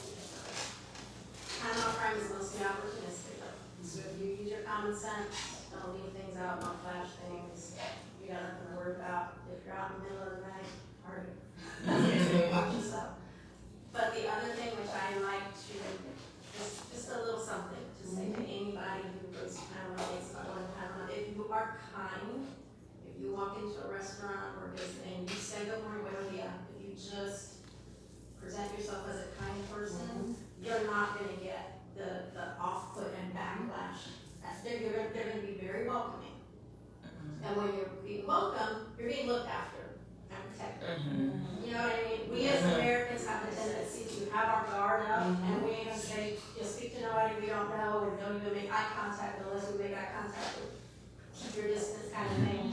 Panama crime is mostly opportunistic. So if you use your common sense, don't leave things out, don't flash things, you got nothing to worry about. If you're out in the middle of the night, party. Watch yourself. But the other thing which I like to, just a little something to say to anybody who goes to Panama, thinks about going to Panama, if you are kind, if you walk into a restaurant or business and you say good morning, buenos dias, if you just present yourself as a kind person, you're not gonna get the off-put and backlash. They're gonna be very welcoming. And when you're being welcome, you're being looked after and protected. You know what I mean? We as Americans have a tendency to have our guard up and we ain't gonna say, you speak to nobody we don't know or don't even make eye contact unless we make eye contact with keep your distance kind of thing.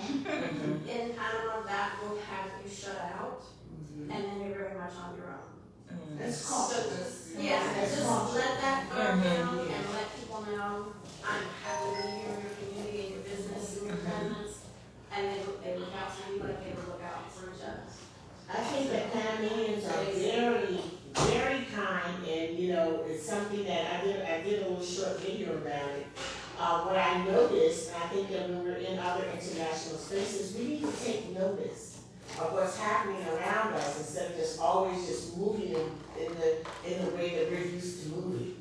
In Panama, that will have you shut out and then you're very much on your own. It's cautious. Yeah, just let that guard down and let people know, I'm happy to be here in your community and your business and your presence. And they look out for you like they would look out for each other. I think that Panamanians are very, very kind, and you know, it's something that I did a little short video about it. What I noticed, and I think that when we're in other international spaces, we need to take notice of what's happening around us instead of just always just moving in the way that we're used to moving.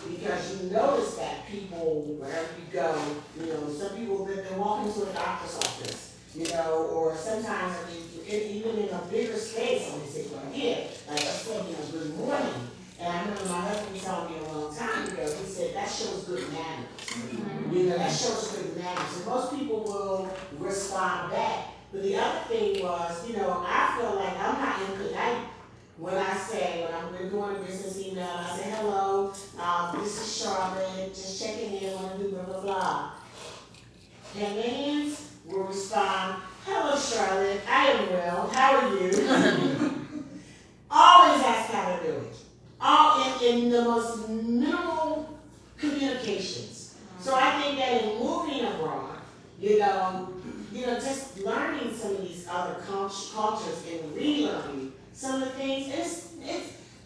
Because you notice that people, wherever you go, you know, some people that they walk into a doctor's office, you know, or sometimes, I mean, even in a bigger space, when they say, well, here, like I said, you know, good morning. And I remember my husband told me a long time ago, he said, that shows good manners. You know, that shows good manners. And most people will respond back. But the other thing was, you know, I feel like I'm not impolite when I say, when I'm doing a business email, I say, hello, this is Charlotte, just checking in, want to do blah, blah, blah. Panamanians will respond, hello, Charlotte, I am well, how are you? Always ask how to do it. All in the most minimal communications. So I think that in moving abroad, you know, just learning some of these other cultures and relearning some of the things,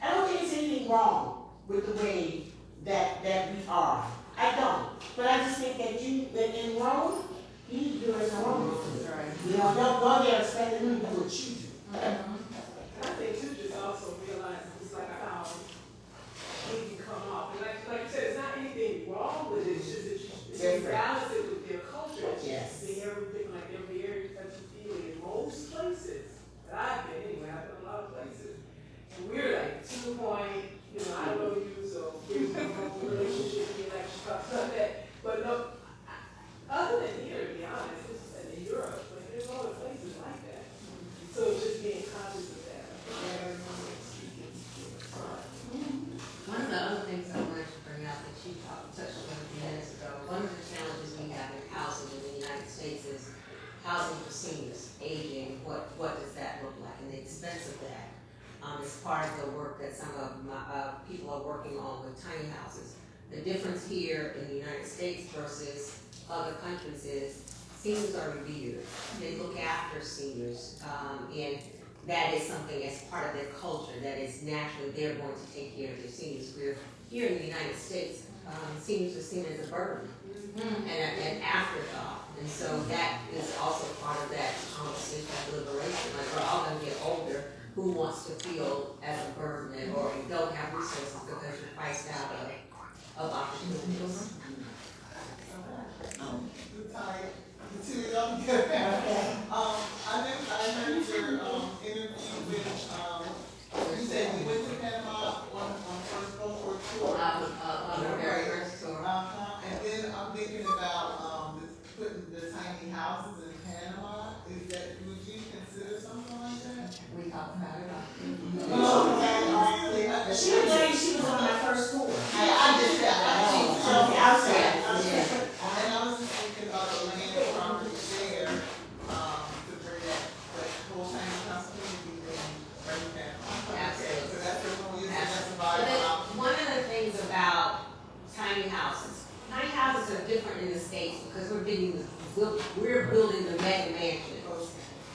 I don't think there's anything wrong with the way that we are. I don't. But I just think that in Rome, you need to do it as Rome. You know, don't go there expecting them to do what you do. I think too, just also realize it's like how it can come off. And like you said, it's not anything wrong with it, it's just that you balance it with their culture. Yes. See everything, like every area that you feel in most places that I've been, anyway, I've been a lot of places. And we're like, to the point, you know, I know you, so here's my whole relationship, and like stuff like that. But no, other than here, to be honest, it's in Europe, but there's other places like that. So it's just being conscious of that. One of the other things I wanted to bring out that you touched on a few minutes ago, one of the challenges we have in housing in the United States is housing for seniors, aging, what does that look like, and the expense of that. It's part of the work that some of my people are working on with tiny houses. The difference here in the United States versus other countries is seniors are revered. They look after seniors, and that is something as part of their culture that is naturally they're going to take care of their seniors. We're here in the United States, seniors are seen as a burden and an afterthought. And so that is also part of that conversation, that liberation. Like we're all going to get older. Who wants to feel as a burden or you don't have resources because you're priced out of opportunities? Good time. The two of y'all together. I heard your interview with, you said you went to Panama on first Gulf War tour. On the very first tour. And then I'm thinking about putting the tiny houses in Panama. Would you consider something like that? We talked about it. She was on my first tour. I just got that. Okay, I'll say it. And I was just thinking about the land property there, different in the States because we're building the mega mansions.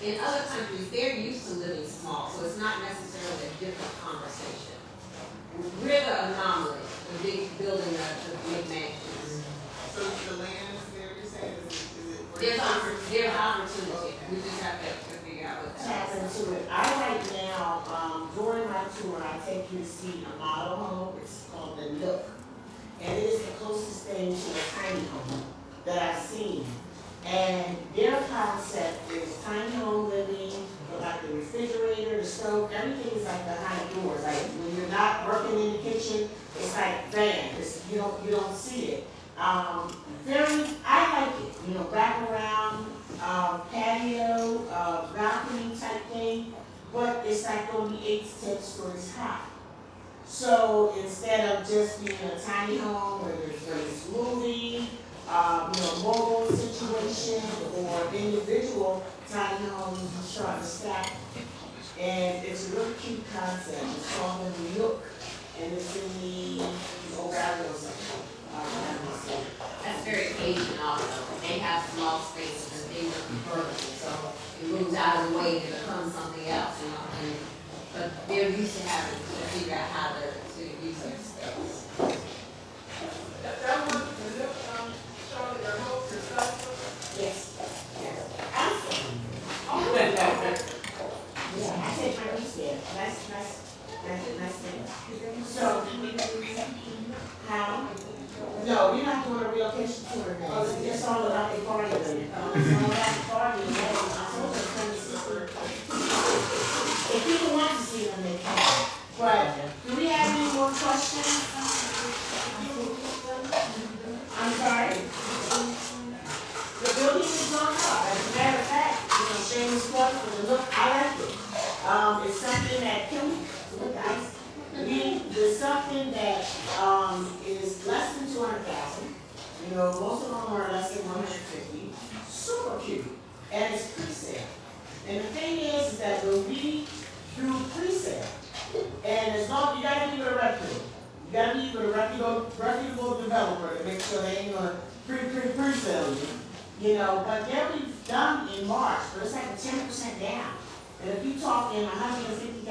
In other countries, they're used to living small, so it's not necessarily a different conversation. We're the anomaly, the big building the big mansions. So the land is there, you're saying, is it? There's opportunity. We just have to figure out what that Tap is. into it. I right now, during my tour, I take you to see a model home. It's called the Nook. And it is the closest thing to a tiny home that I've seen. And their concept is tiny home living, but like the refrigerator, the stove, everything is like behind doors. Like when you're not working in the kitchen, it's like bam, you don't see it. I like it, back around, patio, balcony type thing, but it's like only 8 to 10 stories high. So instead of just being a tiny home where there's moving, mobile situation or individual tiny homes, you try to stack. And it's a really cute concept. It's called the Nook, and it's in the O'Reilly or something. That's very Asian also. They have small spaces and they look vertical, so it moves out of the way and it becomes something else, but they're used to having to figure out how to use their space. That was the look, Charlotte, your hope, your stuff. Yes. Oh, yeah, I take my niece there. Nice thing. So, how? No, you're not doing a relocation tour now. It's all about the party. It's all about the party. If people want to see them, they can. But do we have any more questions? I'm sorry. The building is gone up. As a matter of fact, shameless plug for the Look. I like it. It's something that there's something that is less than 200,000. Most of them are less than 150. Super cute, and it's pre-sale. And the thing is that when we do pre-sale, and as long you gotta be with a reputable, you gotta be with a reputable developer to make sure they ain't gonna pre-sale you. But they'll be done in March, but it's like a 10% down. And if you talk in $150,000,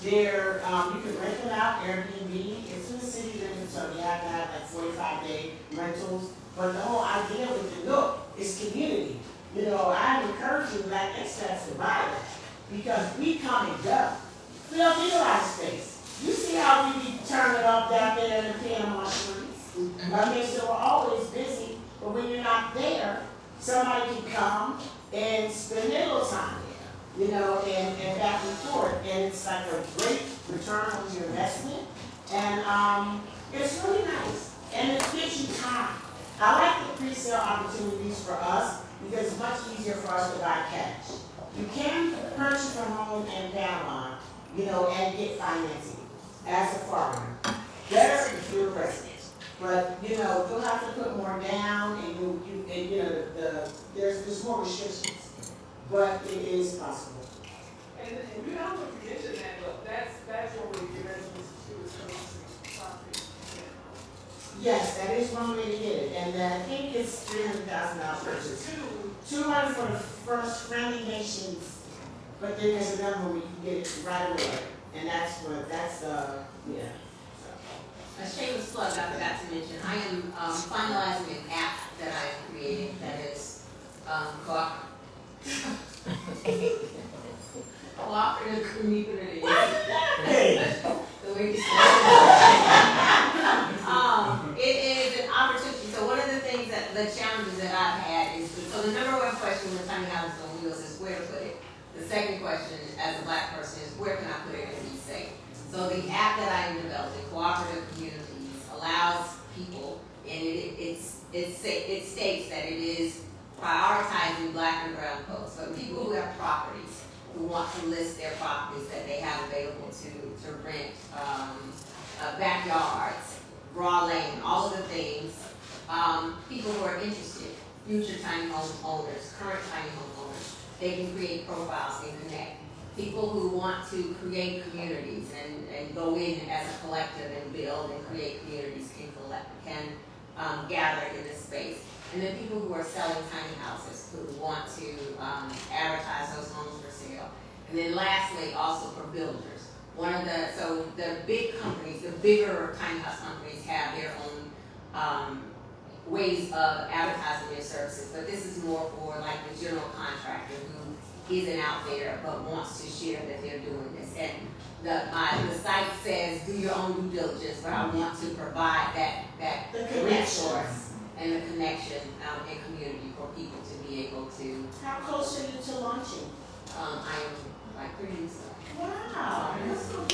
there you can rent it out, Airbnb. It's in the city limits, so you have to have like 45-day rentals. But the whole idea with the Nook is community. I encourage you, Black expats, to buy that because we come and go. We don't need a lot of space. You see how we be turning up down there in the Panama streets? So we're always busy, but when you're not there, somebody can come and spend their little time there, and back and forth. And it's like a great return on your investment. And it's really nice. And it gives you time. I like the pre-sale opportunities for us because it's much easier for us to buy cash. You can purchase a home in Panama, and get financing as a foreigner. Better if you're a resident. But you'll have to put more down, and there's more restrictions. But it is possible. And you don't want to mention that, but that's one way to get residents to do is from property. Yes, that is one way to get it, and I think it's $300,000 purchase. $200 for the first friendly nations, but then there's another one where you can get it right away, and that's yeah. A shameless plug I forgot to mention, I am finalizing an app that I have created that is cooperative community. The way you say it is an opportunity. So one of the things the challenges that I've had is, so the number one question with tiny houses on wheels is where to put it. The second question as a Black person is where can I put it and be safe? So the app that I am developing, Cooperative Communities, allows people, and it states that it is prioritizing Black and brown folks, but people who have properties, who want to list their properties that they have available to rent, backyards, raw land, all of the things, people who are interested, future tiny home owners, current tiny home owners, they can create profiles and connect. People who want to create communities and go in as a collective and build and create communities can gather in this space. And then people who are selling tiny houses who want to advertise those homes for sale. And then lastly, also for builders. So the big companies, the bigger tiny house companies have their own ways of advertising their services, but this is more for like the general contractor who isn't out there but wants to share that they're doing this. And the site says do your own due diligence, but I want to provide that resource and the connection and community for people to be able to. How close are you to launching? I am like 3 weeks away. Wow, that's so good.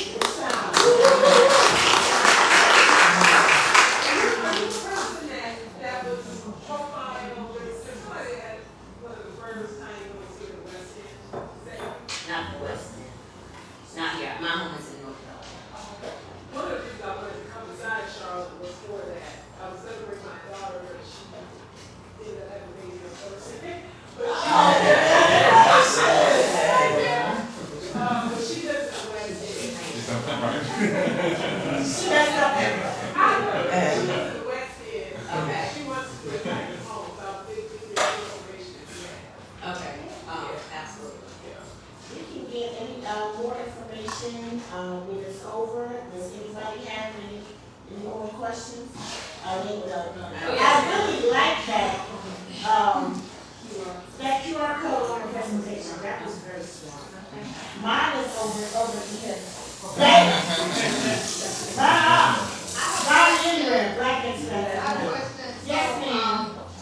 That was profiled with somebody at one of the first tiny homes here in the West End. Not the West End. Not here. My home is in North Carolina. One of the reasons I wanted to come inside Charlotte was for that. I was celebrating my daughter, but she ended up having a baby in person. But she lives in the West End. She doesn't know everything. I know. She lives in the West End. Okay. She wants to do a tiny home, so I'm thinking the information is there. Okay. Absolutely. You can get any more information when it's over. Does anybody have any more questions? I really like that. That QR code on the presentation, that was very strong. Mine is over here. Right anywhere, Black Express. I have a question. Yes, ma'am.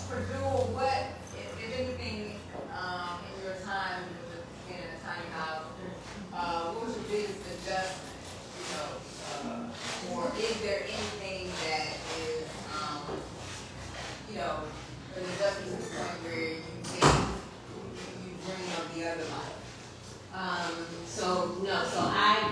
For Jewel, what, if anything, in your time being in a tiny house, what was your biggest adjustment? Or is there anything that is, an adjustment to the point where you bring up the other life? So I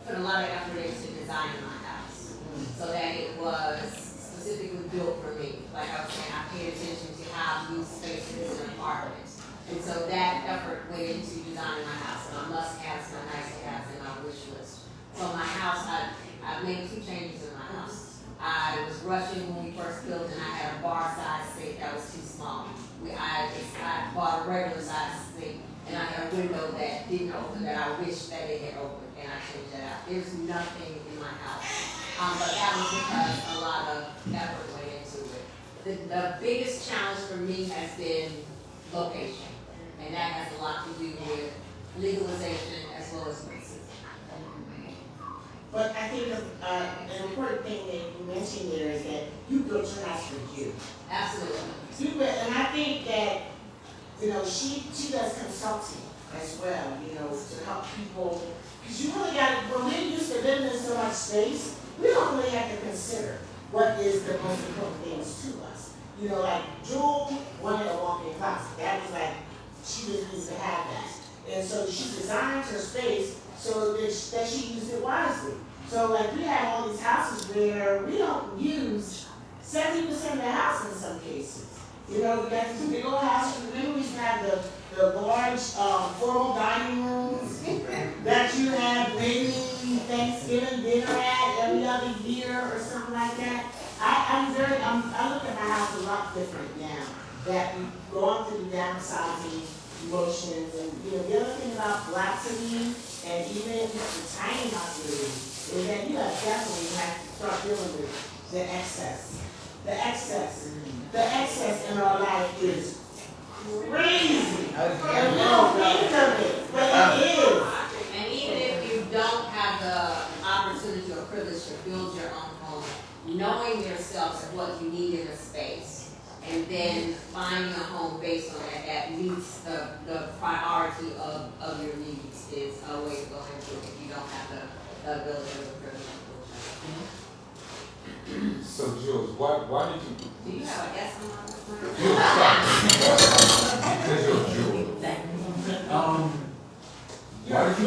put a lot of effort into designing my house so that it was specifically built for me. Like I was saying, I paid attention to how I use spaces and apartments. And so that effort went into designing my house, and my must-haves, my nice-to-haves, and my wish list. So my house, I made 2 changes in my house. I was rushing when we first built, and I had a bar-sized sink that was too small. I bought a regular size sink, and I had a window that didn't open that I wish that it had opened, and I changed that out. There's nothing in my house. But that was because a lot of effort went into it. The biggest challenge for me has been location, and that has a lot to do with legalization as well as racism. But I think an important thing that you mentioned there is that you built your house for you. Absolutely. And I think that, she does consulting as well, to help people. Because you really got, when we're used to living in so much space, we don't really have to consider what is the most important things to us. Like Jewel wanted a walk-in closet. That was like, she just needs to have that. And so she designed her space so that she used it wisely. So like we have all these houses where we don't use 70% of the house in some cases. We got these big old houses. Remember we used to have the large formal dining rooms that you have maybe Thanksgiving dinner at every other year or something like that. I look at my house a lot different now that we've gone through the downsizing emotions. And the other thing about Blacksity and even the tiny house living is that you definitely have to start dealing with the excess. The excess in our life is crazy. And we don't think of it, but it is. And even if you don't have the opportunity or privilege to build your own home, knowing yourself and what you need in a space, and then finding a home based on that meets the priority of your needs is a way to go into it if you don't have the ability or the privilege. So Jules, why did you? Do you have a guess on that? Why did you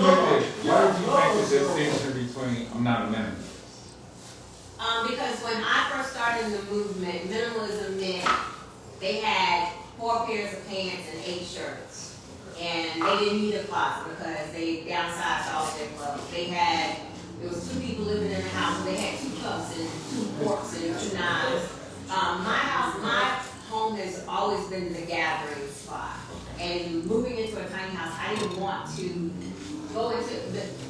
make the distinction between I'm not a minimalist? Because when I first started in the movement, minimalism meant they had 4 pairs of pants and 8 shirts. And they didn't need a closet because they downsized all of their clothes. There was 2 people living in the house, and they had 2 cups and 2 forks and 2 knives. go into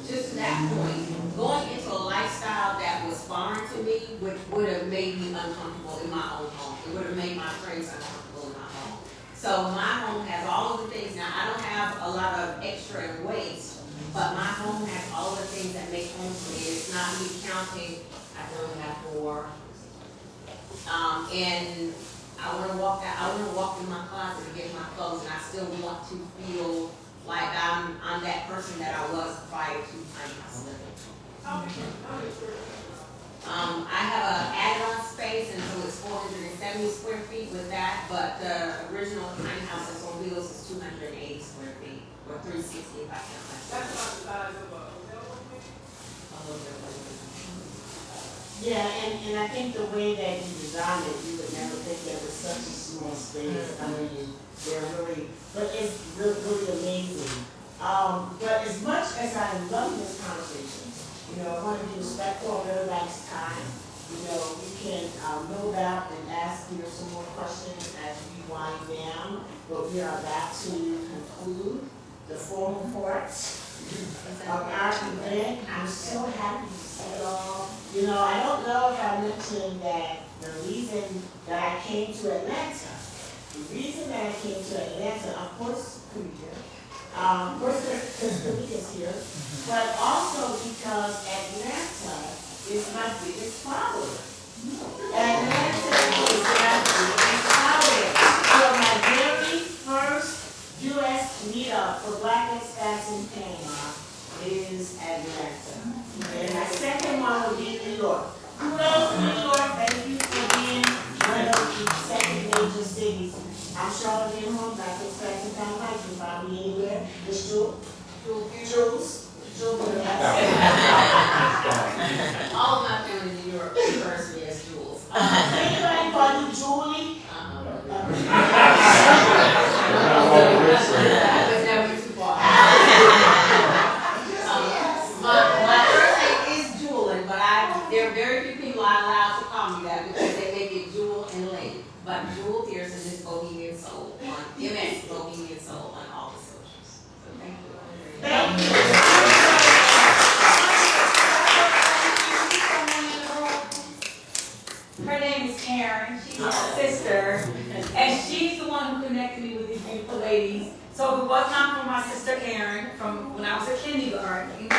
just to that point, going into a lifestyle that was foreign to me would have made me uncomfortable in my own home. It would have made my friends uncomfortable in my home. So my home has all of the things. Now, I don't have a lot of extra and waste, but my home has all of the things that make home for me. It's not me counting, I only have 4. And I want to walk out, I want to walk in my closet and get my clothes, and I still want to feel like I'm that person that I was prior to tiny house living. I have an add-on space, and so it's 470 square feet with that, but the original tiny house that's on wheels is 280 square feet, or 360 if I count that. That's about the size of a hotel room, maybe? Yeah, and I think the way that you designed it, you would never think that was such a small space. I mean, they're really, but it's really amazing. But as much as I love this conversation, you know, I want to be respectful of everybody's time. You know, we can build out and ask you some more questions as we wind down, but we are about to conclude the formal part of our event. I'm so happy to see you all. You know, I don't know if I mentioned that the reason that I came to Atlanta, of course, Karia's here, but also because Atlanta is my biggest follower. Atlanta is my biggest follower. So my very first U.S. meetup for Black expats in Panama is Atlanta. And my second one will be New York. Kudos to New York, thank you for being one of the second major cities. I'm Charlotte at home, Black expats in Panama. You can find me anywhere. Miss Jules. Jules. All of my family in New York refers to me as Jules. Anybody call you Julie? But that went too far. My first name is Jewel, but there are very few people I allow to call me that because they make it Jewel and Lane. But Jewel Pearson is Bohemian Soul on MS Bohemian Soul on all the socials. So thank you. Thank you. Her name is Karen, she's my sister, and she's the one who connected me with these beautiful ladies. So if it was not for my sister Karen, from when I was a kindergarten, thank you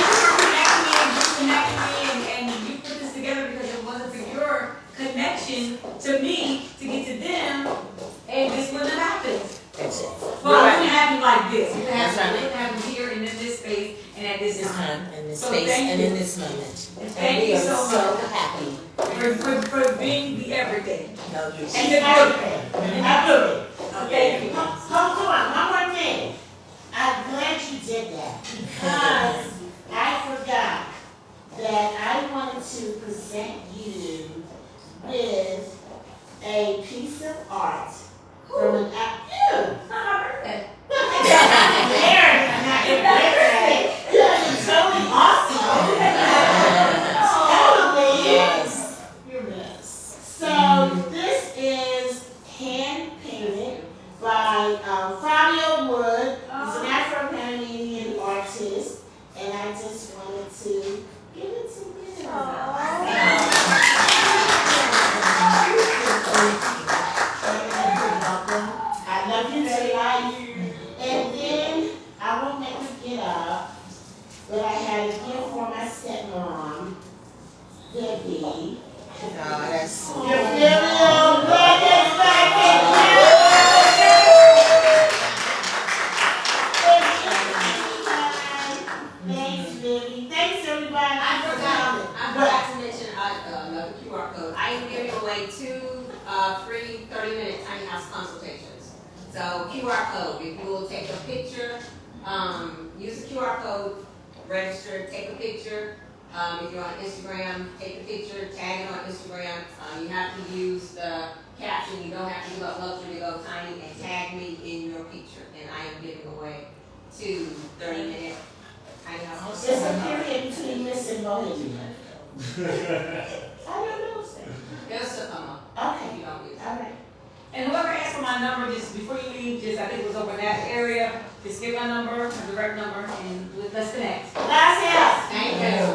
for connecting me and disconnecting me, and you put this together because it wasn't for your connection to me to get to them, and this wouldn't have happened. That's it. Well, it wouldn't happen like this. It wouldn't happen here and in this space and at this time. In this So space thank and you. in this moment. And thank you so much happy. for being the everything. No, you're And the good. And the good. Thank you. Come on, one more thing. I'm glad you did that because I forgot that I wanted to present you with a piece of art from an It's not my birthday. It's totally awesome. Yes. So this is hand painted by Fabio Wood. He's an Afro-Panamanian artist, and I just wanted to give it to you. I love you tonight. And then I won't make you get up, but I had a gift for my stepmom, Debbie. No, that's. Your very own Black expats. Thanks, Debbie. Thanks, everybody. I forgot to mention another QR code. I am giving away 2 free 30-minute tiny house consultations. So QR code, if you will take a picture, use the QR code, register, take a picture. If you're on Instagram, take a picture, tag it on Instagram. You have to use the caption. You don't have to give up luxury to go tiny, and tag me in your picture. And I am giving away 2 30-minute tiny house There's a consultations. period between this and Bohemian. I don't know. It'll still come up. Okay. If you don't use it. All right. And whoever asked for my number, just before you leave, just I think it was over in that area. Just give my number, my direct number, and let's connect. Gracias. Thank you.